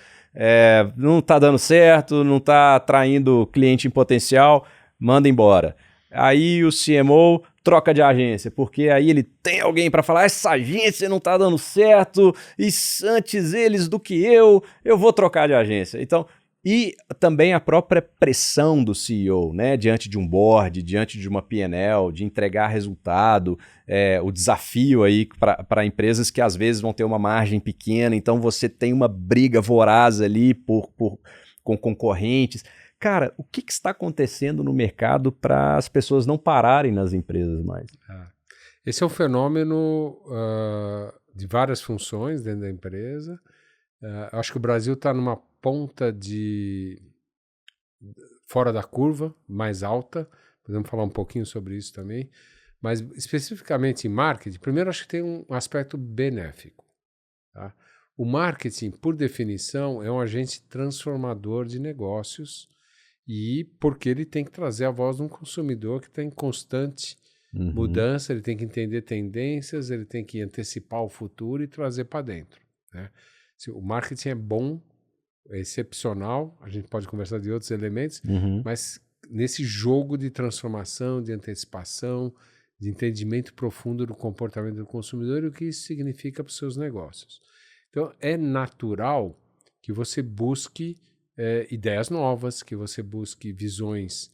não está dando certo, não está atraindo cliente em potencial, manda embora. Aí o CMO troca de agência, porque aí ele tem alguém para falar, essa agência não está dando certo, e antes eles do que eu vou trocar de agência. Então, e também a própria pressão do CEO, né, diante de um board, diante de uma P&L, de entregar resultado, o desafio aí para empresas que às vezes vão ter uma margem pequena, então você tem uma briga voraz ali com concorrentes. Cara, o que está acontecendo no mercado para as pessoas não pararem nas empresas mais? Esse é um fenômeno de várias funções dentro da empresa. Acho que o Brasil está numa ponta fora da curva, mais alta. Podemos falar um pouquinho sobre isso também. Mas especificamente em marketing, primeiro acho que tem um aspecto benéfico. Tá? O marketing, por definição, é um agente transformador de negócios e porque ele tem que trazer a voz de um consumidor que está em constante mudança, ele tem que entender tendências, ele tem que antecipar o futuro e trazer para dentro. Né? O marketing é bom, é excepcional, a gente pode conversar de outros elementos, mas nesse jogo de transformação, de antecipação, de entendimento profundo do comportamento do consumidor e o que isso significa para os seus negócios. Então, é natural que você busque ideias novas, que você busque visões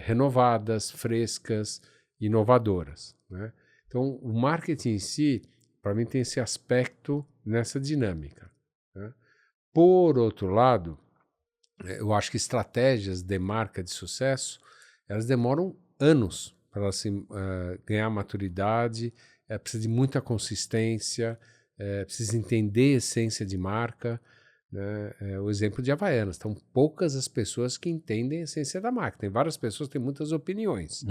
renovadas, frescas, inovadoras. Né? Então, o marketing em si, para mim, tem esse aspecto nessa dinâmica. Né? Por outro lado, eu acho que estratégias de marca de sucesso, elas demoram anos para elas ganhar maturidade, precisa de muita consistência, precisa entender a essência de marca. Né? O exemplo de Havaianas, estão poucas as pessoas que entendem a essência da marca. Tem várias pessoas que têm muitas opiniões,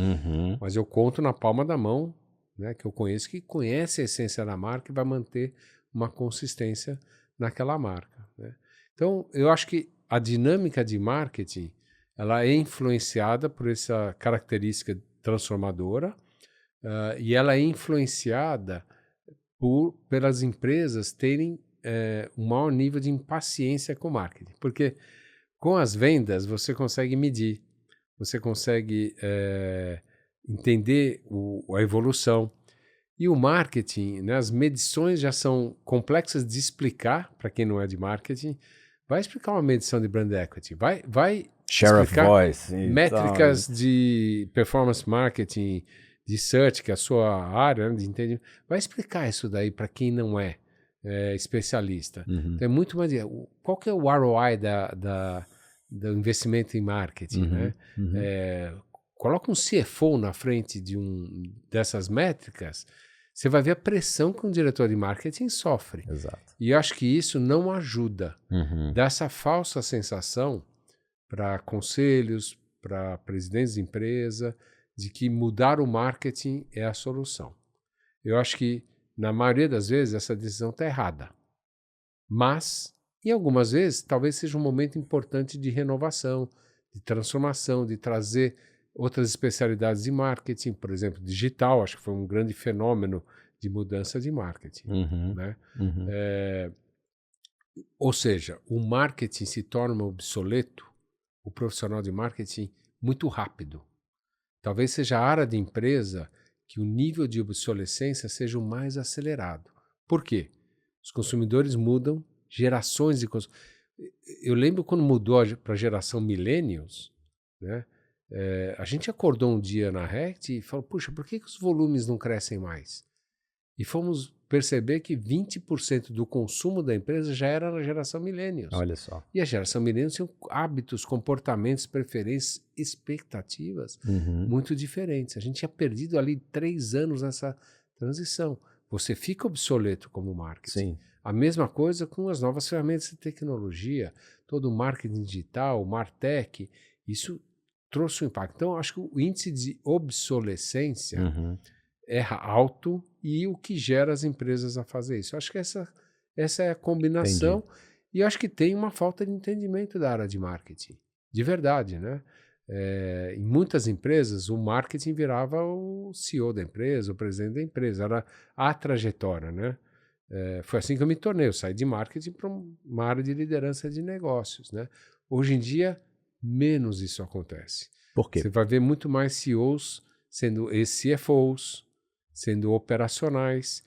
mas eu conto na palma da mão né, que eu conheço, que conhece a essência da marca e vai manter uma consistência naquela marca, né? Então, eu acho que a dinâmica de marketing ela é influenciada por essa característica transformadora e ela é influenciada pelas empresas terem um maior nível de impaciência com o marketing. Porque com as vendas você consegue medir, você consegue entender a evolução. E o marketing, né, as medições já são complexas de explicar para quem não é de marketing. Vai explicar uma medição de brand equity, vai Share explicar of voice, métricas de performance marketing, de search, que é a sua área, né, de entendimento. Vai explicar isso daí para quem não é especialista. Então é muito mais... Qual que é o ROI do investimento em marketing, né? Coloca um CFO na frente dessas métricas, você vai ver a pressão que um diretor de marketing sofre. Exato. E eu acho que isso não ajuda. Dá essa falsa sensação para conselhos, para presidentes de empresa, de que mudar o marketing é a solução. Eu acho que, na maioria das vezes, essa decisão está errada. Mas, em algumas vezes, talvez seja um momento importante de renovação, de transformação, de trazer outras especialidades de marketing, por exemplo, digital, acho que foi um grande fenômeno de mudança de marketing. Né? Ou seja, o marketing se torna obsoleto, o profissional de marketing, muito rápido. Talvez seja a área de empresa que o nível de obsolescência seja o mais acelerado. Por quê? Os consumidores mudam, gerações de consumidores. Eu lembro quando mudou para a geração millennials, né? A gente acordou um dia na Rect e falou, puxa, por que os volumes não crescem mais? E fomos perceber que 20% do consumo da empresa já era na geração millennials. Olha só. E a geração millennials tinha hábitos, comportamentos, preferências, expectativas muito diferentes. A gente tinha perdido ali 3 anos nessa transição. Você fica obsoleto como marketing. Sim. A mesma coisa com as novas ferramentas de tecnologia, todo o marketing digital, o MarTech, isso trouxe um impacto. Então, acho que o índice de obsolescência é alto e o que gera as empresas a fazer isso. Acho que essa é a combinação. Entendi. E acho que tem uma falta de entendimento da área de marketing. De verdade, né? Em muitas empresas, o marketing virava o CEO da empresa, o presidente da empresa. Era a trajetória, né? Foi assim que eu me tornei. Eu saí de marketing para uma área de liderança de negócios, né? Hoje em dia, menos isso acontece. Por quê? Você vai ver muito mais CEOs sendo CFOs, sendo operacionais.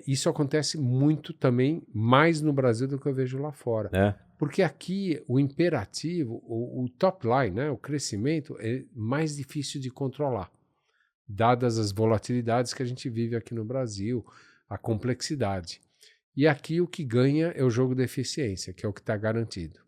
Isso acontece muito também, mais no Brasil do que eu vejo lá fora. Porque aqui o imperativo, o top line, né, o crescimento é mais difícil de controlar, dadas as volatilidades que a gente vive aqui no Brasil, a complexidade. E aqui o que ganha é o jogo da eficiência, que é o que está garantido.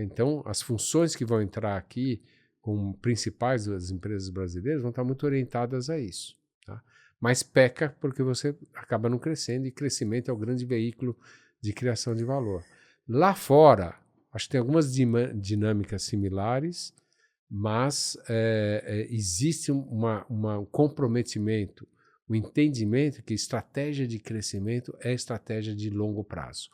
Então, as funções que vão entrar aqui, como principais das empresas brasileiras, vão estar muito orientadas a isso. Tá? Mas peca porque você acaba não crescendo, e crescimento é o grande veículo de criação de valor. Lá fora, acho que tem algumas dinâmicas similares, mas existe um comprometimento, um entendimento que estratégia de crescimento é estratégia de longo prazo.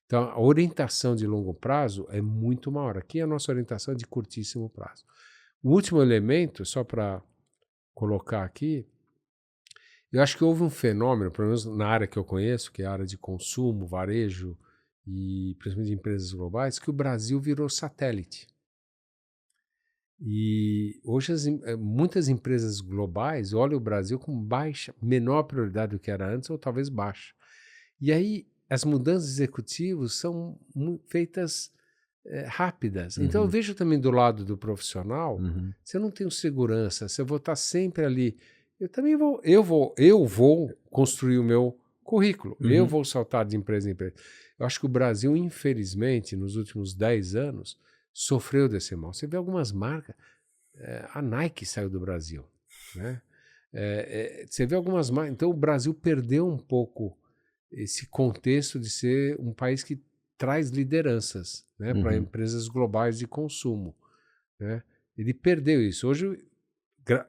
Então, a orientação de longo prazo é muito maior. Aqui a nossa orientação é de curtíssimo prazo. O último elemento, só para colocar aqui, eu acho que houve um fenômeno, pelo menos na área que eu conheço, que é a área de consumo, varejo e principalmente de empresas globais, que o Brasil virou satélite. E hoje muitas empresas globais olham o Brasil com menor prioridade do que era antes, ou talvez baixa. E aí as mudanças executivas são feitas rápidas. Então eu vejo também do lado do profissional, se eu não tenho segurança, se eu vou estar sempre ali, eu vou construir o meu currículo, eu vou saltar de empresa em empresa. Eu acho que o Brasil, infelizmente, nos últimos 10 anos, sofreu desse mal. Você vê algumas marcas, a Nike saiu do Brasil, né? Você vê algumas marcas, então o Brasil perdeu um pouco esse contexto de ser um país que traz lideranças, né, para empresas globais de consumo, né? Ele perdeu isso. Hoje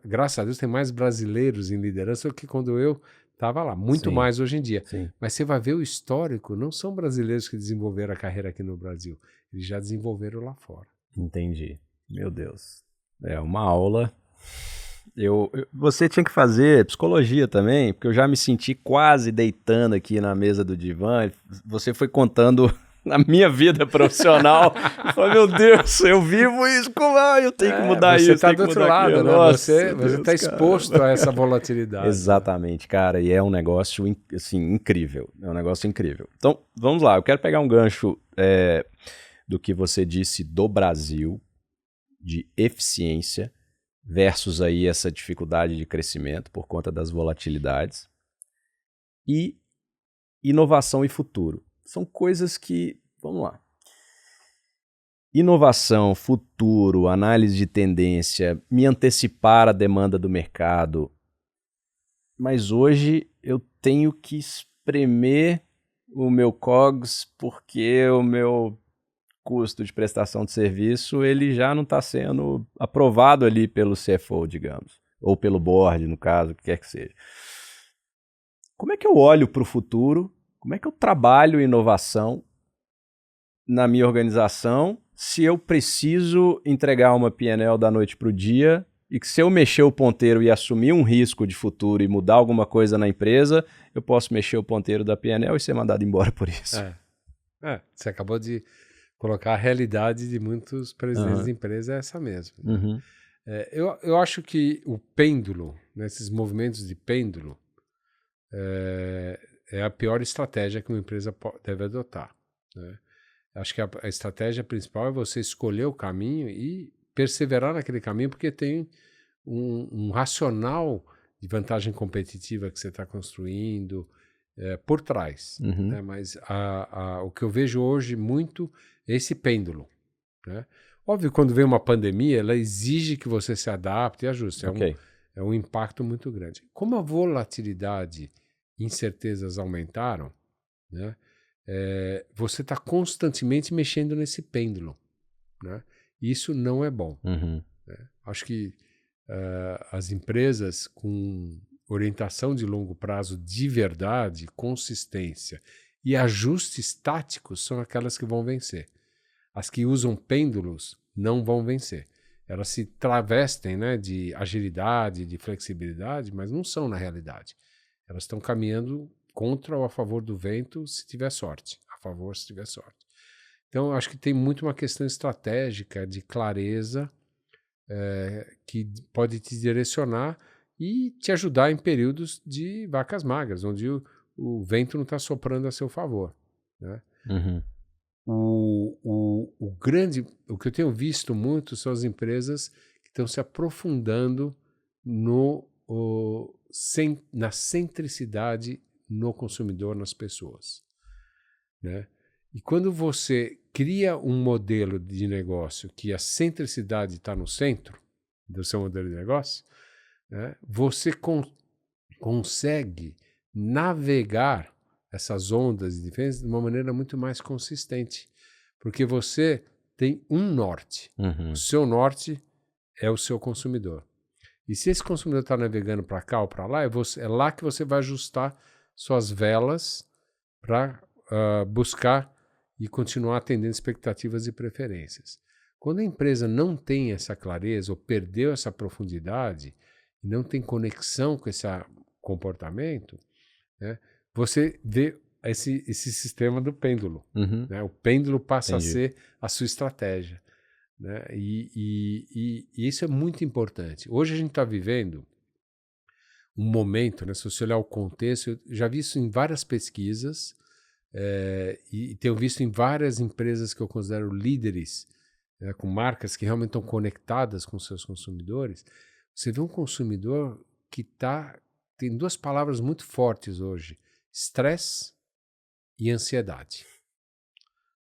graças a Deus tem mais brasileiros em liderança do que quando eu estava lá, muito Sim. mais hoje em dia. Sim. Mas você vai ver o histórico, não são brasileiros que desenvolveram a carreira aqui no Brasil, eles já desenvolveram lá fora. Entendi. Meu Deus. É uma aula. Você tinha que fazer psicologia também, porque eu já me senti quase deitando aqui na mesa do divã. Você foi contando a minha vida profissional. Eu falei, meu Deus, eu vivo isso, como eu tenho que mudar você isso. Você está do outro lado, né? Você está exposto a essa volatilidade. Exatamente, cara, e é um negócio assim, incrível. É um negócio incrível. Então, vamos lá, eu quero pegar um gancho do que você disse do Brasil, de eficiência, versus aí essa dificuldade de crescimento por conta das volatilidades, e inovação e futuro. São coisas que, vamos lá, inovação, futuro, análise de tendência, me antecipar a demanda do mercado, mas hoje eu tenho que espremer o meu COGS porque o meu custo de prestação de serviço, ele já não está sendo aprovado ali pelo CFO, digamos, ou pelo board, no caso, o que quer que seja. Como é que eu olho para o futuro? Como é que eu trabalho inovação na minha organização se eu preciso entregar uma P&L da noite para o dia e que se eu mexer o ponteiro e assumir um risco de futuro e mudar alguma coisa na empresa, eu posso mexer o ponteiro da P&L e ser mandado embora por isso? Você acabou de colocar a realidade de muitos presidentes de empresa é essa mesmo. Uhum. Eu acho que o pêndulo, esses movimentos de pêndulo, é a pior estratégia que uma empresa deve adotar. Né? Acho que a estratégia principal é você escolher o caminho e perseverar naquele caminho, porque tem um racional de vantagem competitiva que você está construindo por trás. Uhum. Né? Mas o que eu vejo hoje muito é esse pêndulo. Né? Óbvio, quando vem uma pandemia, ela exige que você se adapte e ajuste. É um impacto muito grande. Como a volatilidade e incertezas aumentaram, né? Você está constantemente mexendo nesse pêndulo. Né? Isso não é bom. Uhum. Né? Acho que as empresas com orientação de longo prazo de verdade, consistência e ajustes táticos são aquelas que vão vencer. As que usam pêndulos não vão vencer. Elas se travestem, né, de agilidade, de flexibilidade, mas não são na realidade. Elas estão caminhando contra ou a favor do vento se tiver sorte. A favor se tiver sorte. Então, eu acho que tem muito uma questão estratégica de clareza que pode te direcionar e te ajudar em períodos de vacas magras, onde o vento não está soprando a seu favor. Né? Uhum. O que eu tenho visto muito são as empresas que estão se aprofundando na centricidade no consumidor, nas pessoas. Né? E quando você cria um modelo de negócio que a centricidade está no centro do seu modelo de negócio, né, você consegue navegar essas ondas de diferença de uma maneira muito mais consistente, porque você tem um norte. Uhum. O seu norte é o seu consumidor. E se esse consumidor está navegando para cá ou para lá, é lá que você vai ajustar suas velas para buscar e continuar atendendo expectativas e preferências. Quando a empresa não tem essa clareza ou perdeu essa profundidade e não tem conexão com esse comportamento, né, você vê esse sistema do pêndulo. Uhum. Né? O pêndulo passa Entendi. a ser a sua estratégia. Né? E isso é muito importante. Hoje a gente está vivendo um momento, né, se você olhar o contexto, eu já vi isso em várias pesquisas e tenho visto em várias empresas que eu considero líderes, com marcas que realmente estão conectadas com seus consumidores. Você vê um consumidor que tem duas palavras muito fortes hoje: estresse e ansiedade.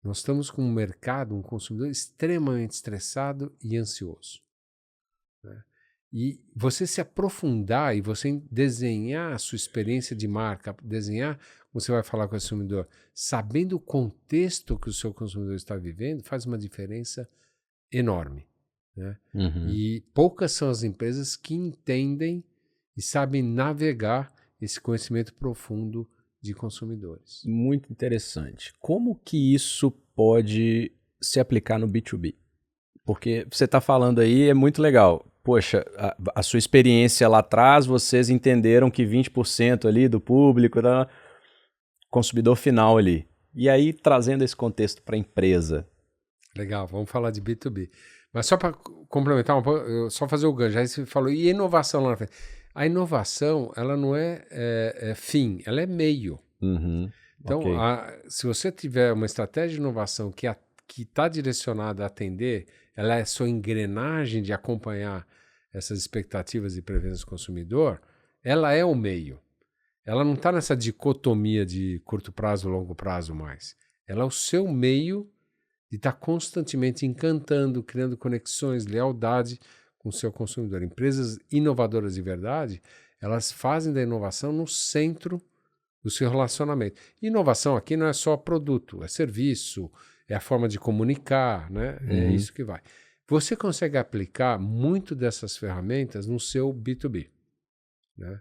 Nós estamos com um mercado, um consumidor extremamente estressado e ansioso. Né? E você se aprofundar e você desenhar a sua experiência de marca, desenhar como você vai falar com o consumidor, sabendo o contexto que o seu consumidor está vivendo, faz uma diferença enorme. né? E poucas são as empresas que entendem e sabem navegar esse conhecimento profundo de consumidores. Muito interessante. Como que isso pode se aplicar no B2B? Porque você está falando aí, é muito legal. Poxa, a sua experiência lá atrás, vocês entenderam que 20% ali do público era consumidor final ali. E aí, trazendo esse contexto para a empresa. Legal, vamos falar de B2B. Mas só para complementar um pouco, só fazer o gancho. Aí você falou, e inovação lá na frente? A inovação, ela não é fim, ela é meio. Então, se você tiver uma estratégia de inovação que está direcionada a atender, ela é sua engrenagem de acompanhar essas expectativas e preferências do consumidor, ela é o meio. Ela não está nessa dicotomia de curto prazo e longo prazo mais. Ela é o seu meio de estar constantemente encantando, criando conexões, lealdade com o seu consumidor. Empresas inovadoras de verdade, elas fazem da inovação no centro do seu relacionamento. Inovação aqui não é só produto, é serviço, é a forma de comunicar, né? É isso que vai. Você consegue aplicar muito dessas ferramentas no seu B2B, né?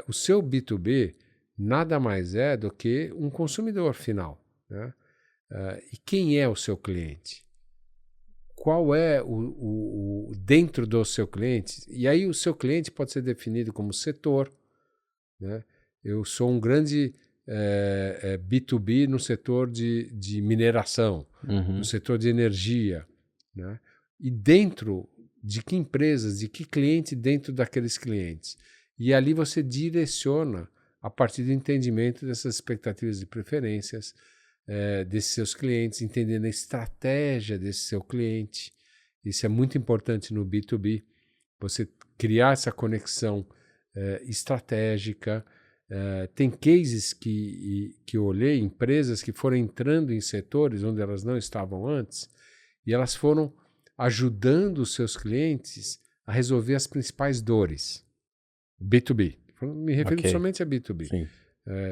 O seu B2B nada mais é do que um consumidor final, né? E quem é o seu cliente? Qual é o dentro do seu cliente? E aí o seu cliente pode ser definido como setor, né? Eu sou um grande B2B no setor de mineração, no setor de energia, né? E dentro de que empresas, de que cliente dentro daqueles clientes? E ali você direciona a partir do entendimento dessas expectativas e preferências desses seus clientes, entendendo a estratégia desse seu cliente. Isso é muito importante no B2B, você criar essa conexão estratégica. Tem cases que eu olhei, empresas que foram entrando em setores onde elas não estavam antes e elas foram ajudando os seus clientes a resolver as principais dores. B2B. Me refiro somente a B2B.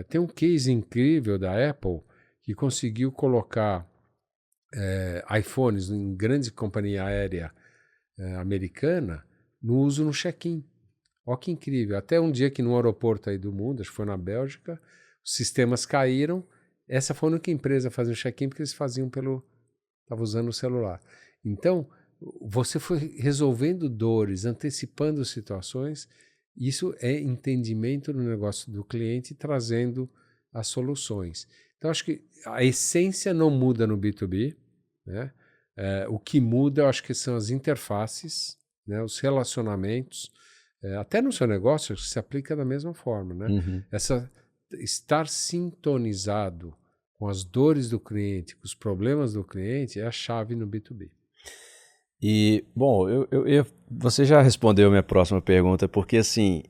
Tem um case incrível da Apple que conseguiu colocar iPhones em grande companhia aérea americana no uso no check-in. Olha que incrível. Até um dia que num aeroporto aí do mundo, acho que foi na Bélgica, os sistemas caíram. Essa foi a única empresa a fazer o check-in porque eles faziam estava usando o celular. Então, você foi resolvendo dores, antecipando situações. Isso é entendimento do negócio do cliente, trazendo as soluções. Então, acho que a essência não muda no B2B, né? O que muda, eu acho que são as interfaces, né? Os relacionamentos. Até no seu negócio se aplica da mesma forma, né? Estar sintonizado com as dores do cliente, com os problemas do cliente, é a chave no B2B. E, bom, você já respondeu a minha próxima pergunta, porque, assim,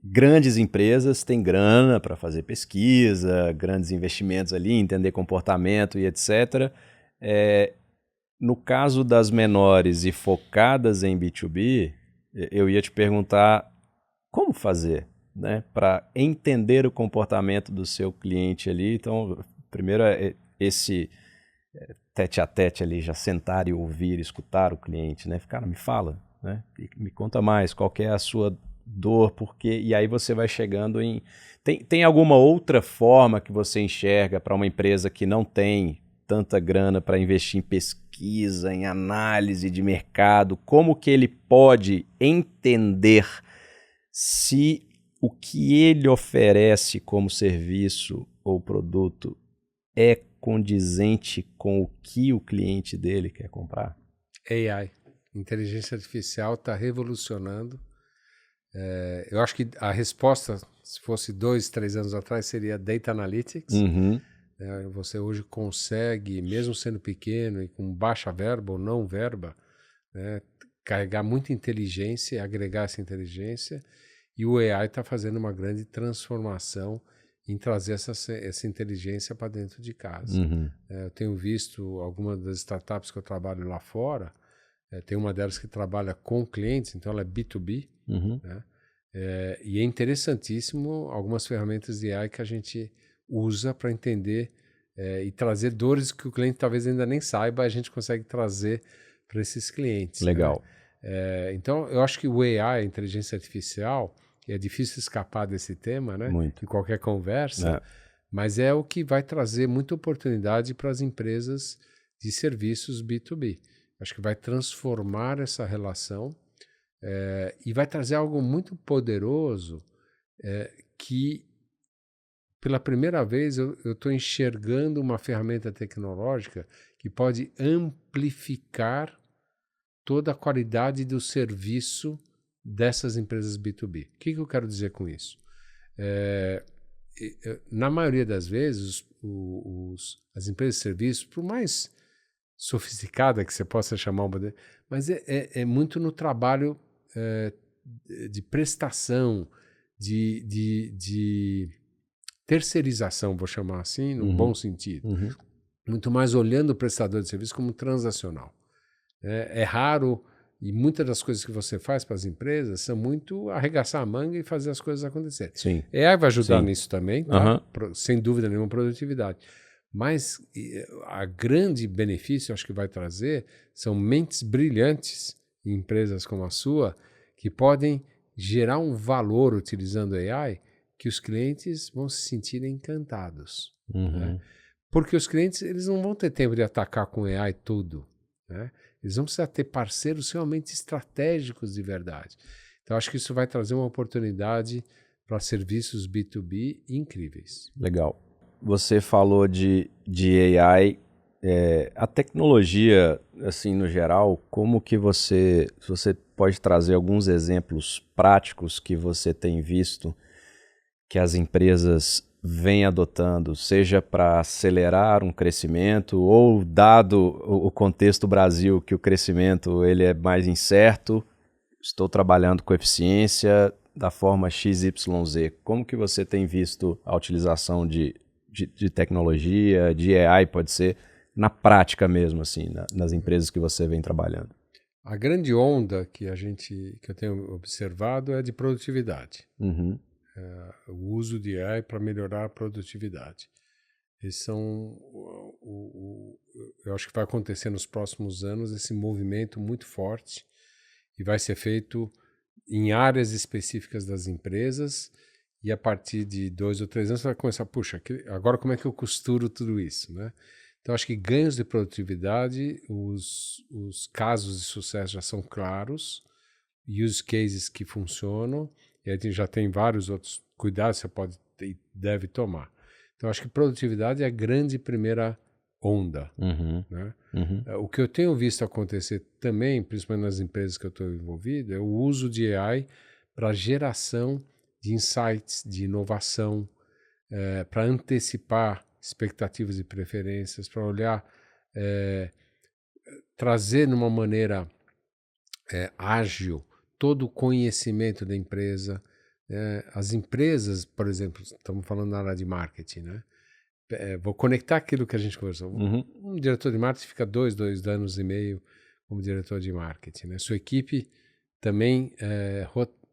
grandes empresas têm grana para fazer pesquisa, grandes investimentos ali, entender comportamento e etc. No caso das menores e focadas em B2B, eu ia te perguntar como fazer, né, para entender o comportamento do seu cliente ali. Então, primeiro esse tete-a-tete ali, já sentar e ouvir, escutar o cliente, né? Cara, me fala, né? Me conta mais, qual que é a sua dor, porque... E aí você vai chegando em... Tem alguma outra forma que você enxerga para uma empresa que não tem tanta grana para investir em pesquisa, em análise de mercado? Como que ele pode entender se o que ele oferece como serviço ou produto é condizente com o que o cliente dele quer comprar? AI, inteligência artificial, está revolucionando. Eu acho que a resposta, se fosse 2, 3 anos atrás, seria Data Analytics. Você hoje consegue, mesmo sendo pequeno e com baixa verba ou não verba, né, carregar muita inteligência e agregar essa inteligência. E o AI está fazendo uma grande transformação em trazer essa inteligência para dentro de casa. Eu tenho visto algumas das startups que eu trabalho lá fora, tem uma delas que trabalha com clientes, então ela é B2B, né? E é interessantíssimo algumas ferramentas de AI que a gente usa para entender e trazer dores que o cliente talvez ainda nem saiba, a gente consegue trazer para esses clientes. Legal. Né? Então, eu acho que o AI, a inteligência artificial, é difícil escapar desse tema, né? Muito. Em qualquer conversa, mas é o que vai trazer muita oportunidade para as empresas de serviços B2B. Acho que vai transformar essa relação e vai trazer algo muito poderoso que, pela primeira vez, eu estou enxergando uma ferramenta tecnológica que pode amplificar toda a qualidade do serviço dessas empresas B2B. O que eu quero dizer com isso? Na maioria das vezes, as empresas de serviço, por mais sofisticada que você possa chamar uma, mas é muito no trabalho de prestação, de terceirização, vou chamar assim, no bom sentido. Muito mais olhando o prestador de serviço como transacional. É raro, e muitas das coisas que você faz para as empresas são muito arregaçar a manga e fazer as coisas acontecerem. Sim. AI vai ajudar nisso também, tá? Sem dúvida nenhuma, produtividade. Mas a grande benefício, acho que vai trazer, são mentes brilhantes em empresas como a sua, que podem gerar um valor utilizando AI que os clientes vão se sentir encantados. Né? Porque os clientes eles não vão ter tempo de atacar com AI tudo. Né? Eles vão precisar ter parceiros realmente estratégicos de verdade. Então, acho que isso vai trazer uma oportunidade para serviços B2B incríveis. Legal. Você falou de AI, a tecnologia, assim, no geral, como que você pode trazer alguns exemplos práticos que você tem visto que as empresas vêm adotando, seja para acelerar um crescimento ou, dado o contexto Brasil, que o crescimento ele é mais incerto, estou trabalhando com eficiência da forma XYZ. Como que você tem visto a utilização de tecnologia, de AI, pode ser, na prática mesmo, assim, nas empresas que você vem trabalhando? A grande onda que eu tenho observado é de produtividade. O uso de AI para melhorar a produtividade. Esses são eu acho que vai acontecer nos próximos anos esse movimento muito forte e vai ser feito em áreas específicas das empresas e a partir de 2 ou 3 anos você vai começar, puxa, agora como é que eu costuro tudo isso, né? Então acho que ganhos de produtividade, os casos de sucesso já são claros, use cases que funcionam, e a gente já tem vários outros cuidados que você pode e deve tomar. Então, acho que produtividade é a grande primeira onda. Né? O que eu tenho visto acontecer também, principalmente nas empresas que eu estou envolvido, é o uso de AI para geração de insights, de inovação, para antecipar expectativas e preferências, para olhar, trazer de uma maneira ágil todo o conhecimento da empresa. As empresas, por exemplo, estamos falando na área de marketing, né? Vou conectar aquilo que a gente conversou. Um diretor de marketing fica 2 anos e meio como diretor de marketing. Né? Sua equipe também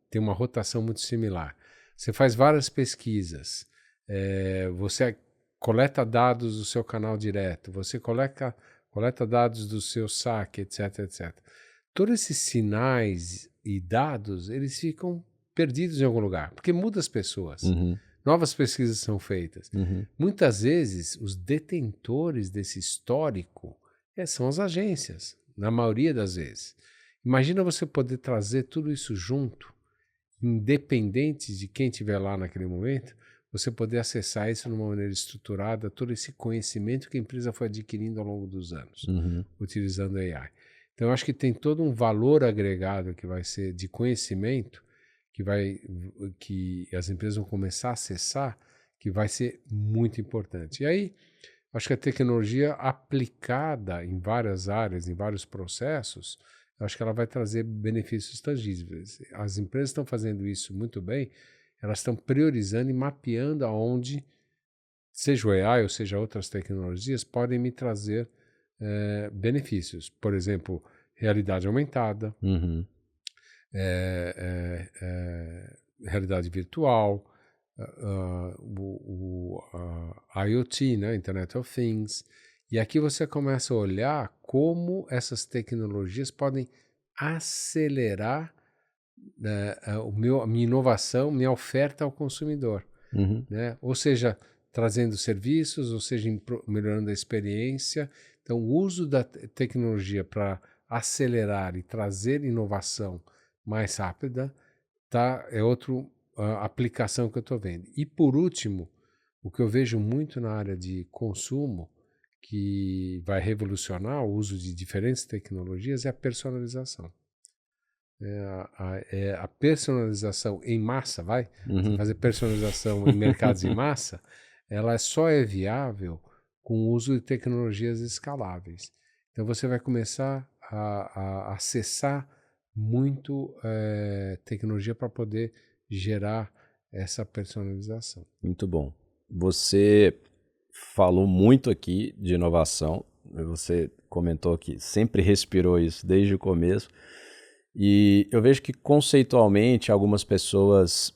tem uma rotação muito similar. Você faz várias pesquisas, você coleta dados do seu canal direto, você coleta dados do seu saque, etc, etc. Todos esses sinais e dados, eles ficam perdidos em algum lugar, porque muda as pessoas. Novas pesquisas são feitas. Muitas vezes, os detentores desse histórico são as agências, na maioria das vezes. Imagina você poder trazer tudo isso junto, independente de quem estiver lá naquele momento, você poder acessar isso de uma maneira estruturada, todo esse conhecimento que a empresa foi adquirindo ao longo dos anos, utilizando a AI. Então, eu acho que tem todo um valor agregado que vai ser de conhecimento que as empresas vão começar a acessar, que vai ser muito importante. E aí, acho que a tecnologia aplicada em várias áreas, em vários processos, acho que ela vai trazer benefícios tangíveis. As empresas estão fazendo isso muito bem, elas estão priorizando e mapeando aonde, seja o AI ou seja outras tecnologias, podem me trazer benefícios. Por exemplo, realidade aumentada, realidade virtual, IoT, né, Internet of Things. E aqui você começa a olhar como essas tecnologias podem acelerar a minha inovação, minha oferta ao consumidor. Né? Ou seja, trazendo serviços, ou seja, melhorando a experiência. Então, o uso da tecnologia para acelerar e trazer inovação mais rápida é outra aplicação que eu estou vendo. E, por último, o que eu vejo muito na área de consumo, que vai revolucionar o uso de diferentes tecnologias, é a personalização. A personalização em massa, Você fazer personalização em mercados em massa, ela só é viável com o uso de tecnologias escaláveis. Então você vai começar a acessar muito tecnologia para poder gerar essa personalização. Muito bom. Você falou muito aqui de inovação, você comentou que sempre respirou isso desde o começo, e eu vejo que conceitualmente algumas pessoas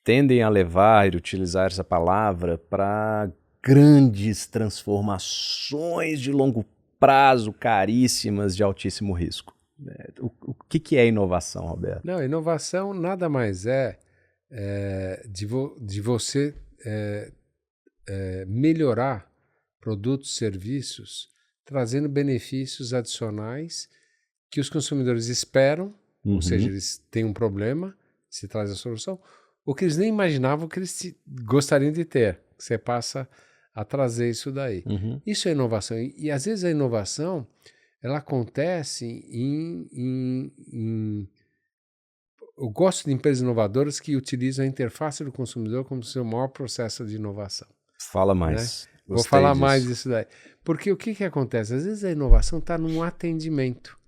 tendem a levar e utilizar essa palavra para grandes transformações de longo prazo, caríssimas, de altíssimo risco. O que é inovação, Roberto? Não, inovação nada mais de você melhorar produtos, serviços, trazendo benefícios adicionais que os consumidores esperam, ou seja, eles têm um problema, você traz a solução, ou que eles nem imaginavam que eles gostariam de ter. Você passa a trazer isso daí. Isso é inovação. E às vezes a inovação ela acontece Eu gosto de empresas inovadoras que utilizam a interface do consumidor como seu maior processo de inovação. Fala mais. Né? Vou falar mais disso daí. Porque o que acontece? Às vezes a inovação está num atendimento,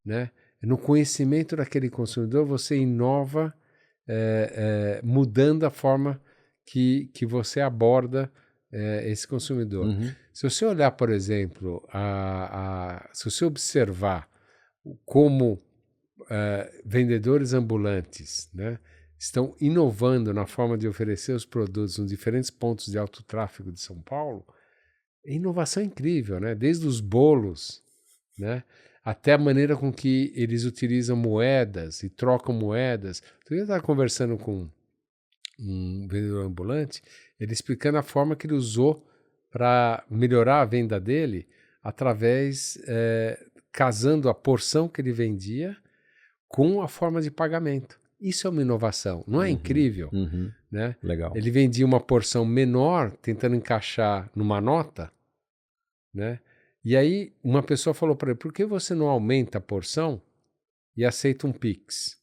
né? No conhecimento daquele consumidor, você inova mudando a forma que você aborda esse consumidor. Se você olhar, por exemplo, se você observar como vendedores ambulantes, né, estão inovando na forma de oferecer os produtos nos diferentes pontos de alto tráfego de São Paulo, é inovação incrível, né? Desde os bolos, né, até a maneira com que eles utilizam moedas e trocam moedas. Eu estava conversando com um vendedor ambulante, ele explicando a forma que ele usou para melhorar a venda dele através, casando a porção que ele vendia com a forma de pagamento. Isso é uma inovação, não é incrível? Né? Legal. Ele vendia uma porção menor, tentando encaixar numa nota, né? E aí uma pessoa falou para ele, por que você não aumenta a porção e aceita um Pix?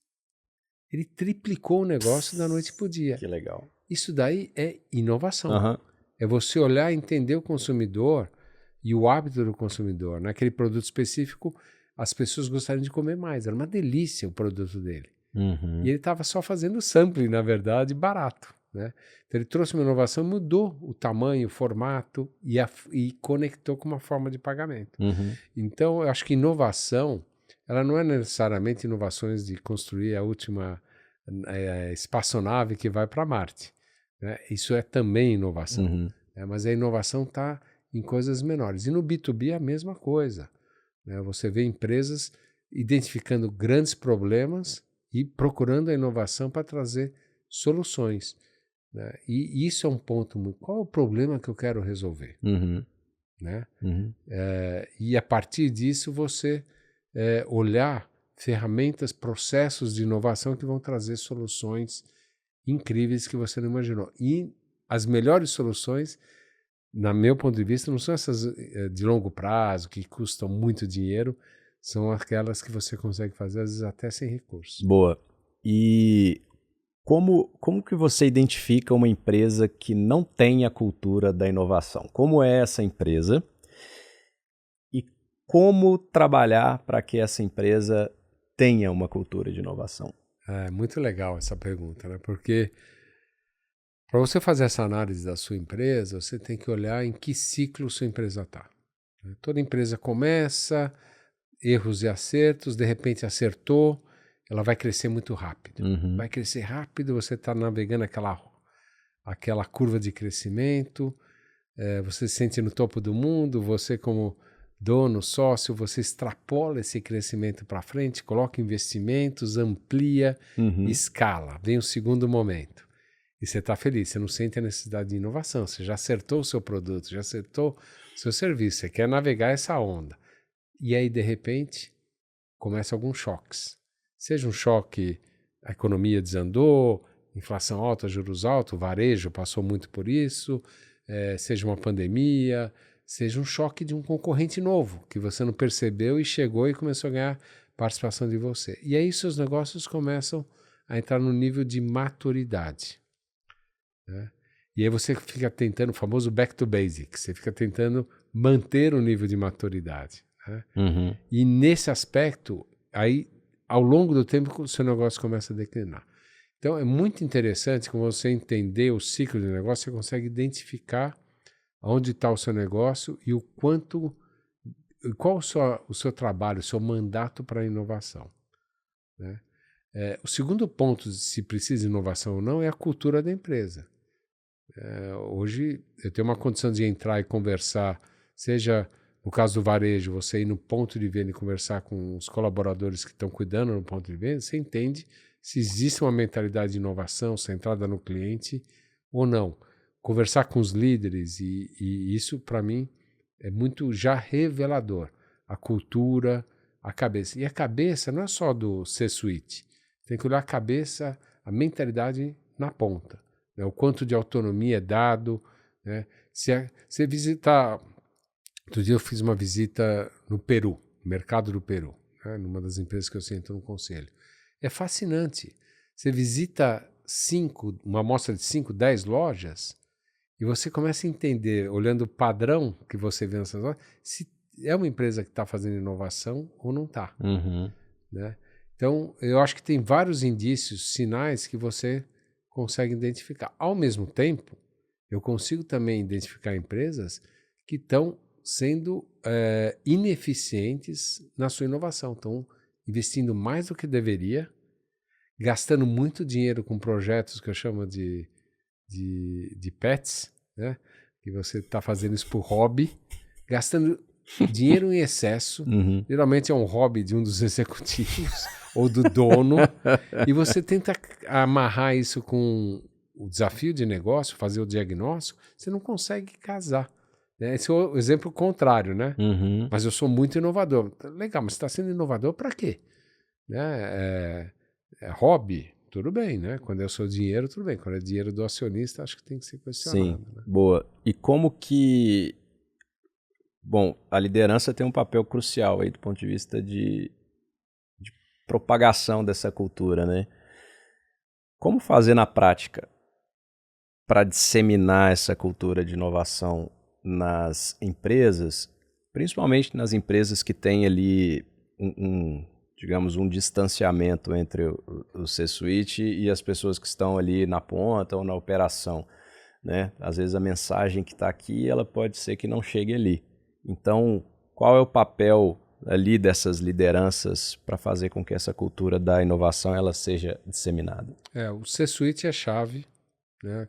Ele triplicou o negócio da noite para o dia. Que legal. Isso daí é inovação. É você olhar e entender o consumidor e o hábito do consumidor. Naquele produto específico, as pessoas gostariam de comer mais. Era uma delícia o produto dele. E ele estava só fazendo sampling, na verdade, barato. Né? Então ele trouxe uma inovação, mudou o tamanho, o formato e conectou com uma forma de pagamento. Então, eu acho que inovação, ela não é necessariamente inovações de construir a última espaçonave que vai para Marte. Né? Isso é também inovação. Mas a inovação está em coisas menores. E no B2B é a mesma coisa. Né? Você vê empresas identificando grandes problemas e procurando a inovação para trazer soluções. Né? E isso é um ponto muito... Qual é o problema que eu quero resolver? Né? E a partir disso você olhar ferramentas, processos de inovação que vão trazer soluções incríveis que você não imaginou. E as melhores soluções, na meu ponto de vista, não são essas de longo prazo, que custam muito dinheiro, são aquelas que você consegue fazer, às vezes, até sem recursos. Boa. E como que você identifica uma empresa que não tem a cultura da inovação? Como é essa empresa? E como trabalhar para que essa empresa tenha uma cultura de inovação? É muito legal essa pergunta, né? Porque para você fazer essa análise da sua empresa, você tem que olhar em que ciclo sua empresa está. Toda empresa começa, erros e acertos, de repente acertou, ela vai crescer muito rápido. Vai crescer rápido, você está navegando aquela curva de crescimento, você se sente no topo do mundo, você como dono, sócio, você extrapola esse crescimento para frente, coloca investimentos, amplia, escala. Vem o segundo momento. E você está feliz, você não sente a necessidade de inovação, você já acertou o seu produto, já acertou o seu serviço, você quer navegar essa onda. E aí, de repente, começam alguns choques. Seja um choque, a economia desandou, inflação alta, juros altos, o varejo passou muito por isso, seja uma pandemia, seja um choque de um concorrente novo, que você não percebeu e chegou e começou a ganhar participação de você. E aí seus negócios começam a entrar no nível de maturidade. Né? E aí você fica tentando, o famoso back to basics, você fica tentando manter o nível de maturidade. Né? E nesse aspecto, aí ao longo do tempo o seu negócio começa a declinar. Então é muito interessante que você entender o ciclo de negócio, você consegue identificar onde está o seu negócio e o quanto, qual o seu trabalho, o seu mandato para a inovação. Né? O segundo ponto, se precisa de inovação ou não, é a cultura da empresa. Hoje eu tenho uma condição de entrar e conversar, seja no caso do varejo, você ir no ponto de venda e conversar com os colaboradores que estão cuidando no ponto de venda, você entende se existe uma mentalidade de inovação centrada no cliente ou não. Conversar com os líderes, e isso para mim é muito já revelador. A cultura, a cabeça. E a cabeça não é só do C-suite. Tem que olhar a cabeça, a mentalidade na ponta. Né? O quanto de autonomia é dado. Né? Se visitar... Outro dia eu fiz uma visita no Peru, no mercado do Peru, né? Numa das empresas que eu sento no conselho. É fascinante. Você visita uma amostra de 5, 10 lojas e você começa a entender, olhando o padrão que você vê nessas lojas, se é uma empresa que está fazendo inovação ou não está. Né? Então, eu acho que tem vários indícios, sinais que você consegue identificar. Ao mesmo tempo, eu consigo também identificar empresas que estão sendo ineficientes na sua inovação. Estão investindo mais do que deveria, gastando muito dinheiro com projetos que eu chamo de pets, né? Que você está fazendo isso por hobby, gastando dinheiro em excesso. Geralmente é um hobby de um dos executivos ou do dono, e você tenta amarrar isso com o desafio de negócio, fazer o diagnóstico, você não consegue casar. Esse é o exemplo contrário, né? Mas eu sou muito inovador. Legal, mas você está sendo inovador para quê? Né? É hobby? Tudo bem, né? Quando é o seu dinheiro, tudo bem. Quando é dinheiro do acionista, acho que tem que ser questionado. Sim, né? Boa. E como que... Bom, a liderança tem um papel crucial aí do ponto de vista de propagação dessa cultura, né? Como fazer na prática para disseminar essa cultura de inovação nas empresas, principalmente nas empresas que têm ali digamos, um distanciamento entre o C-suite e as pessoas que estão ali na ponta ou na operação, né? Às vezes a mensagem que está aqui, ela pode ser que não chegue ali. Então, qual é o papel ali dessas lideranças para fazer com que essa cultura da inovação ela seja disseminada? O C-suite é chave, né?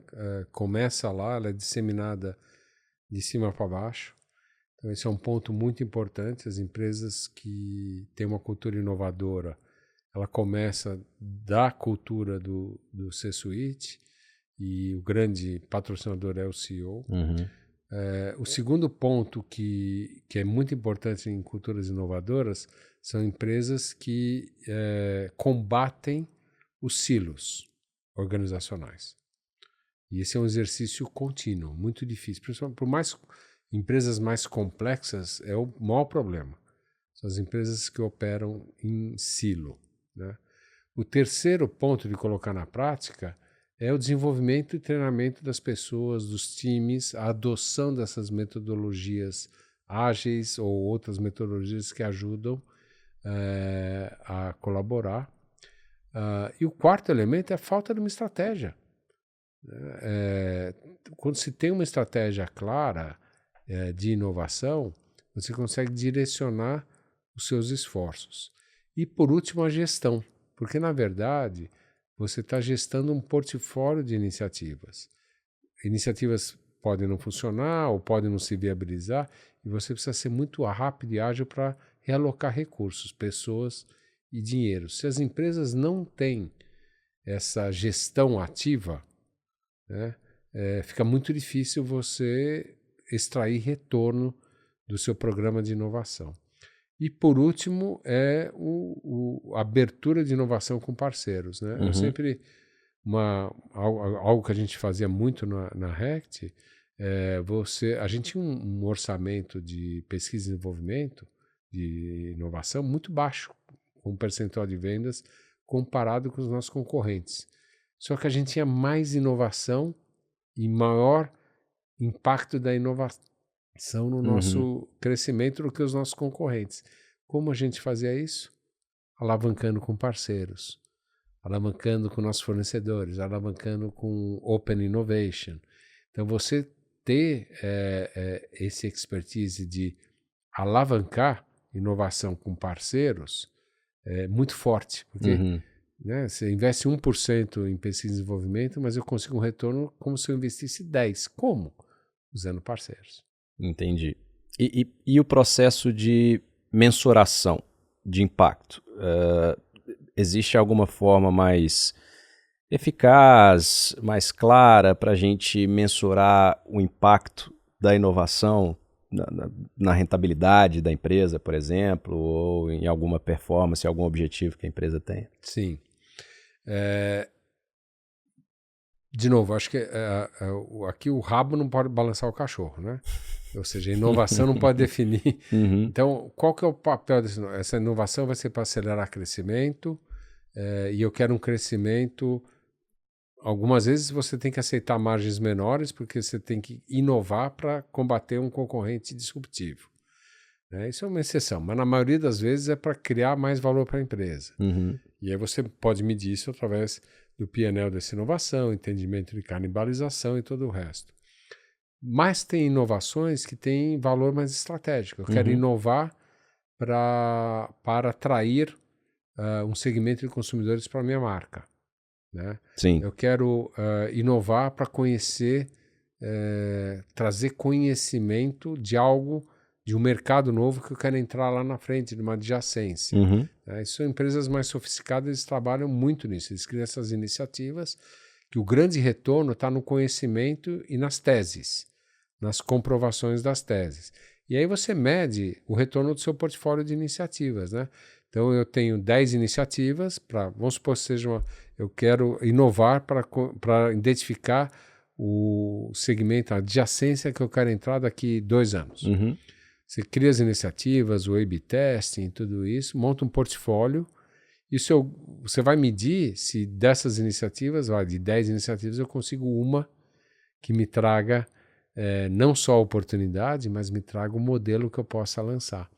Começa lá, ela é disseminada de cima para baixo. Então, esse é um ponto muito importante. As empresas que têm uma cultura inovadora, ela começa da cultura do C-suite, e o grande patrocinador é o CEO. O segundo ponto que é muito importante em culturas inovadoras são empresas que combatem os silos organizacionais. E esse é um exercício contínuo, muito difícil. Principalmente por mais empresas mais complexas, é o maior problema. São as empresas que operam em silo. Né? O terceiro ponto de colocar na prática é o desenvolvimento e treinamento das pessoas, dos times, a adoção dessas metodologias ágeis ou outras metodologias que ajudam a colaborar. E o quarto elemento é a falta de uma estratégia. Quando se tem uma estratégia clara de inovação, você consegue direcionar os seus esforços. E, por último, a gestão, porque, na verdade, você está gestando um portfólio de iniciativas. Iniciativas podem não funcionar ou podem não se viabilizar, e você precisa ser muito rápido e ágil para realocar recursos, pessoas e dinheiro. Se as empresas não têm essa gestão ativa, né, fica muito difícil você extrair retorno do seu programa de inovação. E, por último, a abertura de inovação com parceiros. Né? Eu sempre... algo que a gente fazia muito na RECT, a gente tinha um orçamento de pesquisa e desenvolvimento, de inovação, muito baixo, com um percentual de vendas comparado com os nossos concorrentes. Só que a gente tinha mais inovação e maior impacto da inovação no nosso crescimento do que os nossos concorrentes. Como a gente fazia isso? Alavancando com parceiros, alavancando com nossos fornecedores, alavancando com Open Innovation. Então, você ter esse expertise de alavancar inovação com parceiros é muito forte, porque né, você investe 1% em pesquisa e desenvolvimento, mas eu consigo um retorno como se eu investisse 10%. Como? Usando parceiros. Entendi. E o processo de mensuração de impacto? Existe alguma forma mais eficaz, mais clara para a gente mensurar o impacto da inovação na rentabilidade da empresa, por exemplo, ou em alguma performance, algum objetivo que a empresa tenha? Sim. De novo, acho que aqui o rabo não pode balançar o cachorro, né? Ou seja, a inovação não pode definir. Então, qual que é o papel dessa inovação? Essa inovação vai ser para acelerar crescimento, e eu quero um crescimento... Algumas vezes você tem que aceitar margens menores, porque você tem que inovar para combater um concorrente disruptivo. Né? Isso é uma exceção, mas na maioria das vezes é para criar mais valor para a empresa. E aí você pode medir isso através do P&L dessa inovação, entendimento de canibalização e todo o resto. Mas tem inovações que têm valor mais estratégico. Eu quero inovar para atrair um segmento de consumidores para a minha marca. Né? Sim. Eu quero inovar para conhecer, trazer conhecimento de algo, de um mercado novo que eu quero entrar lá na frente, de uma adjacência. Né? Isso são empresas mais sofisticadas, eles trabalham muito nisso, eles criam essas iniciativas que o grande retorno está no conhecimento e nas teses, nas comprovações das teses. E aí você mede o retorno do seu portfólio de iniciativas. Né? Então eu tenho 10 iniciativas, vamos supor que seja eu quero inovar para identificar o segmento, a adjacência que eu quero entrar daqui 2 anos. Você cria as iniciativas, o A/B testing, tudo isso, monta um portfólio. Você vai medir se dessas iniciativas, de 10 iniciativas, eu consigo uma que me traga não só a oportunidade, mas me traga um modelo que eu possa lançar.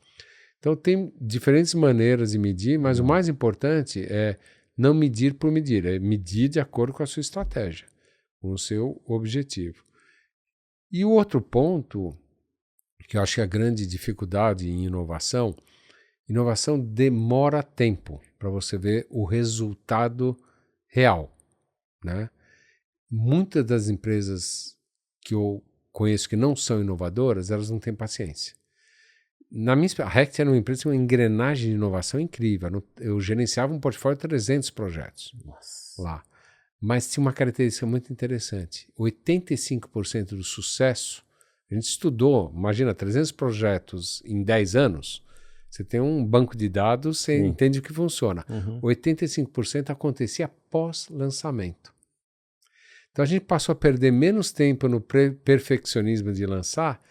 Então tem diferentes maneiras de medir, mas o mais importante é não medir por medir, é medir de acordo com a sua estratégia, com o seu objetivo. E o outro ponto, que eu acho que é a grande dificuldade em inovação demora tempo para você ver o resultado real. Né? Muitas das empresas que eu conheço que não são inovadoras, elas não têm paciência. A RECT era uma empresa com uma engrenagem de inovação incrível. Eu gerenciava um portfólio de 300 projetos lá. Mas tinha uma característica muito interessante. 85% do sucesso, a gente estudou, imagina, 300 projetos em 10 anos, você tem um banco de dados, você entende o que funciona. 85% acontecia pós-lançamento. Então a gente passou a perder menos tempo no perfeccionismo de lançar,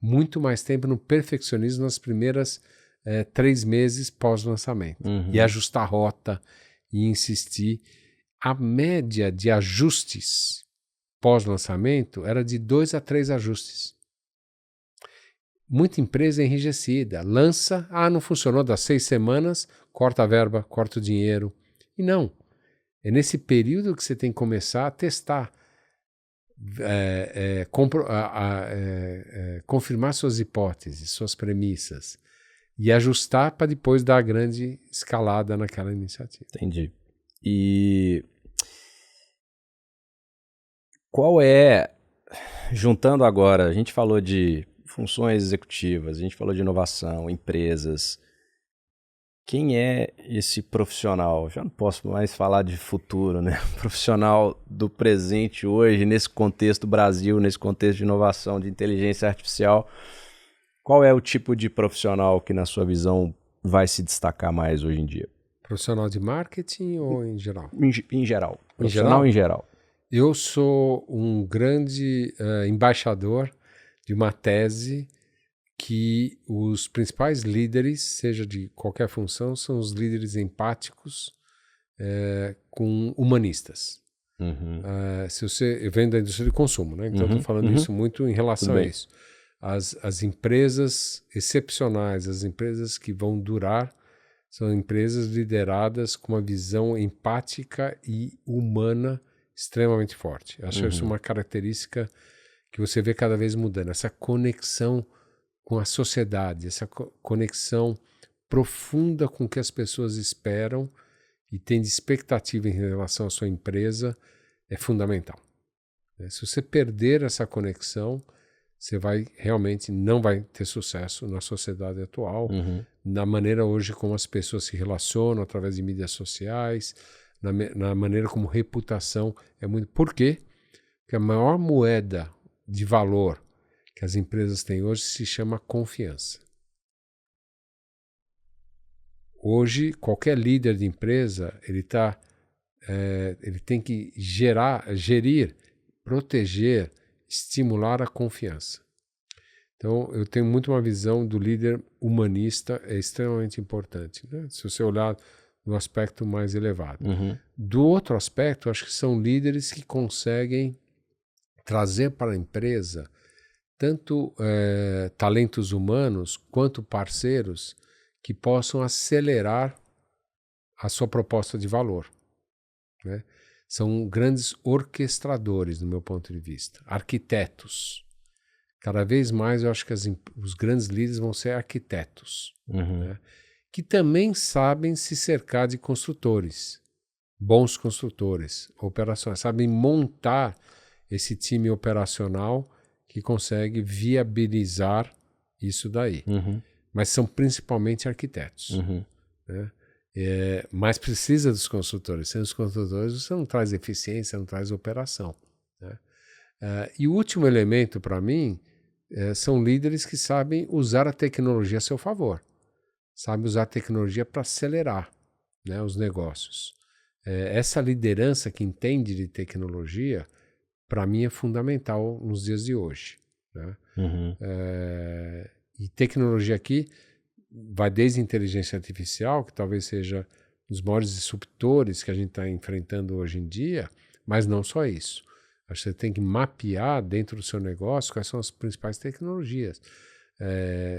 muito mais tempo no perfeccionismo nas primeiras 3 meses pós-lançamento. E ajustar a rota e insistir. A média de ajustes pós-lançamento era de 2 a 3 ajustes. Muita empresa é enrijecida. Lança, não funcionou, dá 6 semanas, corta a verba, corta o dinheiro. E não. É nesse período que você tem que começar a testar. Confirmar suas hipóteses, suas premissas e ajustar para depois dar a grande escalada naquela iniciativa. Entendi. E qual é... juntando agora, a gente falou de funções executivas, a gente falou de inovação, empresas. Quem é esse profissional? Já não posso mais falar de futuro, né? Profissional do presente hoje, nesse contexto Brasil, nesse contexto de inovação, de inteligência artificial. Qual é o tipo de profissional que, na sua visão, vai se destacar mais hoje em dia? Profissional de marketing ou em geral? Em geral. Profissional em geral. Eu sou um grande embaixador de uma tese que os principais líderes, seja de qualquer função, são os líderes empáticos com humanistas. Uhum. Eu venho da indústria de consumo, né? Então estou falando isso muito em relação a isso. As empresas excepcionais, as empresas que vão durar, são empresas lideradas com uma visão empática e humana extremamente forte. Acho isso uma característica que você vê cada vez mudando. Essa conexão com a sociedade, essa conexão profunda com o que as pessoas esperam e têm de expectativa em relação à sua empresa é fundamental. Se você perder essa conexão, você realmente não vai ter sucesso na sociedade atual, na maneira hoje como as pessoas se relacionam através de mídias sociais, na maneira como reputação é muito... Por quê? Porque a maior moeda de valor que as empresas têm hoje se chama confiança. Hoje, qualquer líder de empresa, ele tem que gerir, proteger, estimular a confiança. Então, eu tenho muito uma visão do líder humanista, é extremamente importante, né? Se você olhar no aspecto mais elevado. Do outro aspecto, acho que são líderes que conseguem trazer para a empresa tanto talentos humanos quanto parceiros que possam acelerar a sua proposta de valor, né? São grandes orquestradores, do meu ponto de vista, arquitetos. Cada vez mais eu acho que os grandes líderes vão ser arquitetos, né? Que também sabem se cercar de construtores, bons construtores, operações, sabem montar esse time operacional que consegue viabilizar isso daí. Mas são principalmente arquitetos, né? Mas precisa dos consultores. Sem os consultores você não traz eficiência, não traz operação, né? E o último elemento para mim são líderes que sabem usar a tecnologia a seu favor. Sabem usar a tecnologia para acelerar, né, os negócios. Essa liderança que entende de tecnologia, para mim, é fundamental nos dias de hoje, né? E tecnologia aqui vai desde inteligência artificial, que talvez seja um dos maiores disruptores que a gente está enfrentando hoje em dia, mas não só isso. Acho que você tem que mapear dentro do seu negócio quais são as principais tecnologias.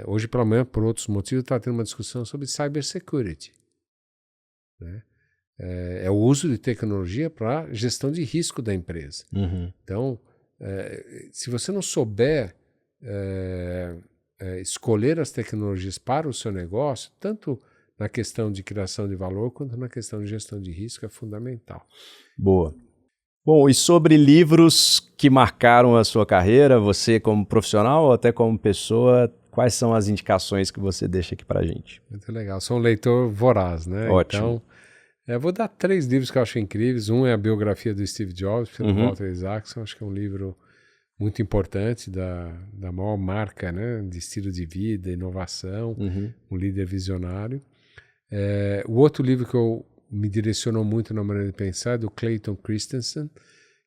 Hoje, pela manhã, por outros motivos, está tendo uma discussão sobre cybersecurity, né? É o uso de tecnologia para gestão de risco da empresa. Então, se você não souber escolher as tecnologias para o seu negócio, tanto na questão de criação de valor quanto na questão de gestão de risco, é fundamental. Boa. Bom, e sobre livros que marcaram a sua carreira, você como profissional ou até como pessoa, quais são as indicações que você deixa aqui pra gente? Muito legal. Sou um leitor voraz, né? Ótimo. Então, vou dar 3 livros que eu acho incríveis. Um é a biografia do Steve Jobs, pelo Walter Isaacson. Acho que é um livro muito importante da maior marca, né, de estilo de vida, inovação, um líder visionário. O outro livro que me direcionou muito na maneira de pensar é do Clayton Christensen,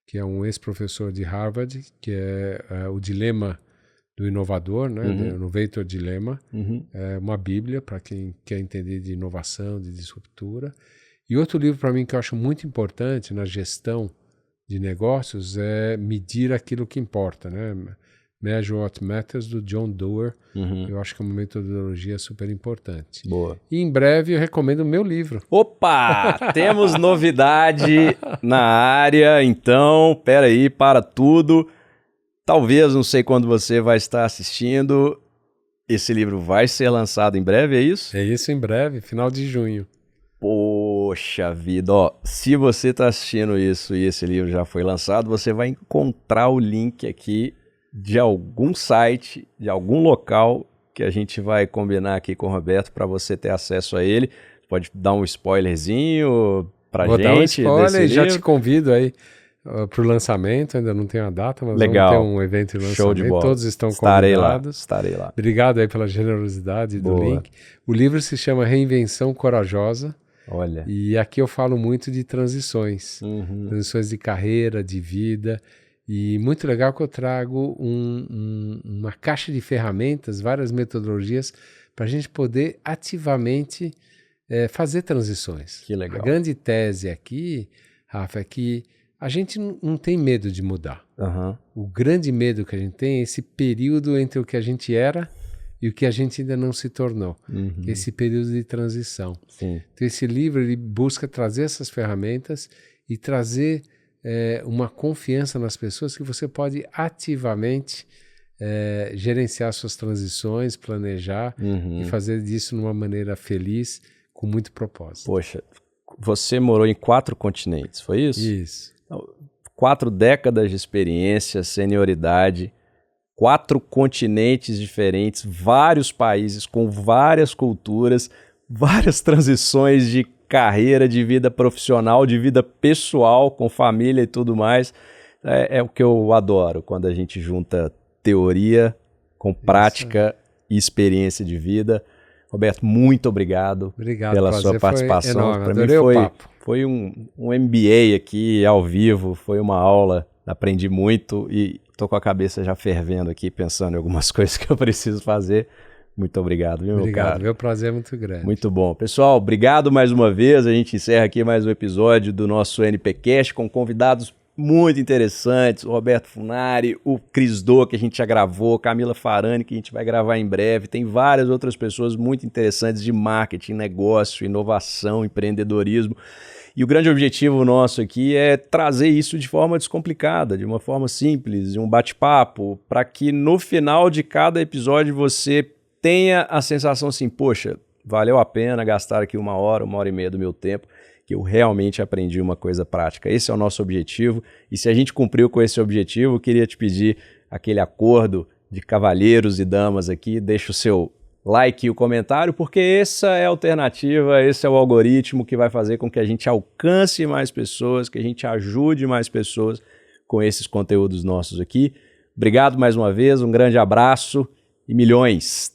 que é um ex-professor de Harvard, que é O Dilema do Inovador, né, The Innovator Dilemma. É uma bíblia para quem quer entender de inovação, de disruptura. E outro livro para mim que eu acho muito importante na gestão de negócios é Medir Aquilo que Importa, né? Measure What Matters, do John Doerr. Eu acho que é uma metodologia super importante. Boa. E em breve eu recomendo o meu livro. Opa! Temos novidade na área, então, peraí, para tudo. Talvez, não sei quando você vai estar assistindo, esse livro vai ser lançado em breve, é isso? É isso, em breve, final de junho. Poxa vida, ó, se você está assistindo isso e esse livro já foi lançado, você vai encontrar o link aqui de algum site, de algum local que a gente vai combinar aqui com o Roberto para você ter acesso a ele. Pode dar um spoilerzinho pra gente. Vou dar um spoiler e já te convido aí para o lançamento. Ainda não tenho a data, mas legal. Vamos ter um evento de lançamento. Show de bola. Todos estão convidados. Estarei lá. Obrigado aí pela generosidade do link. O livro se chama Reinvenção Corajosa. Olha. E aqui eu falo muito de transições. Transições de carreira, de vida. E muito legal que eu trago uma caixa de ferramentas, várias metodologias para a gente poder ativamente fazer transições. Que legal. A grande tese aqui, Rafa, é que a gente não tem medo de mudar. O grande medo que a gente tem é esse período entre o que a gente era e o que a gente ainda não se tornou. Esse período de transição. Sim. Então esse livro ele busca trazer essas ferramentas e trazer uma confiança nas pessoas que você pode ativamente gerenciar suas transições, planejar e fazer disso de uma maneira feliz, com muito propósito. Poxa, você morou em 4 continentes, foi isso? Isso. Então, 4 décadas de experiência, senioridade, 4 continentes diferentes, vários países com várias culturas, várias transições de carreira, de vida profissional, de vida pessoal, com família e tudo mais. É o que eu adoro, quando a gente junta teoria com prática e experiência de vida. Roberto, muito obrigado pela sua participação. Para mim foi um MBA aqui ao vivo, foi uma aula, aprendi muito e estou com a cabeça já fervendo aqui, pensando em algumas coisas que eu preciso fazer. Muito obrigado, viu, meu cara? Meu prazer é muito grande. Muito bom. Pessoal, obrigado mais uma vez. A gente encerra aqui mais um episódio do nosso NPcast com convidados muito interessantes. O Roberto Funari, o Cris Do, que a gente já gravou, Camila Farani, que a gente vai gravar em breve. Tem várias outras pessoas muito interessantes de marketing, negócio, inovação, empreendedorismo. E o grande objetivo nosso aqui é trazer isso de forma descomplicada, de uma forma simples, de um bate-papo, para que no final de cada episódio você tenha a sensação assim, poxa, valeu a pena gastar aqui 1 hora, 1h30 do meu tempo, que eu realmente aprendi uma coisa prática. Esse é o nosso objetivo, e se a gente cumpriu com esse objetivo, eu queria te pedir aquele acordo de cavalheiros e damas aqui, deixa o seu like e o comentário, porque essa é a alternativa, esse é o algoritmo que vai fazer com que a gente alcance mais pessoas, que a gente ajude mais pessoas com esses conteúdos nossos aqui. Obrigado mais uma vez, um grande abraço e milhões!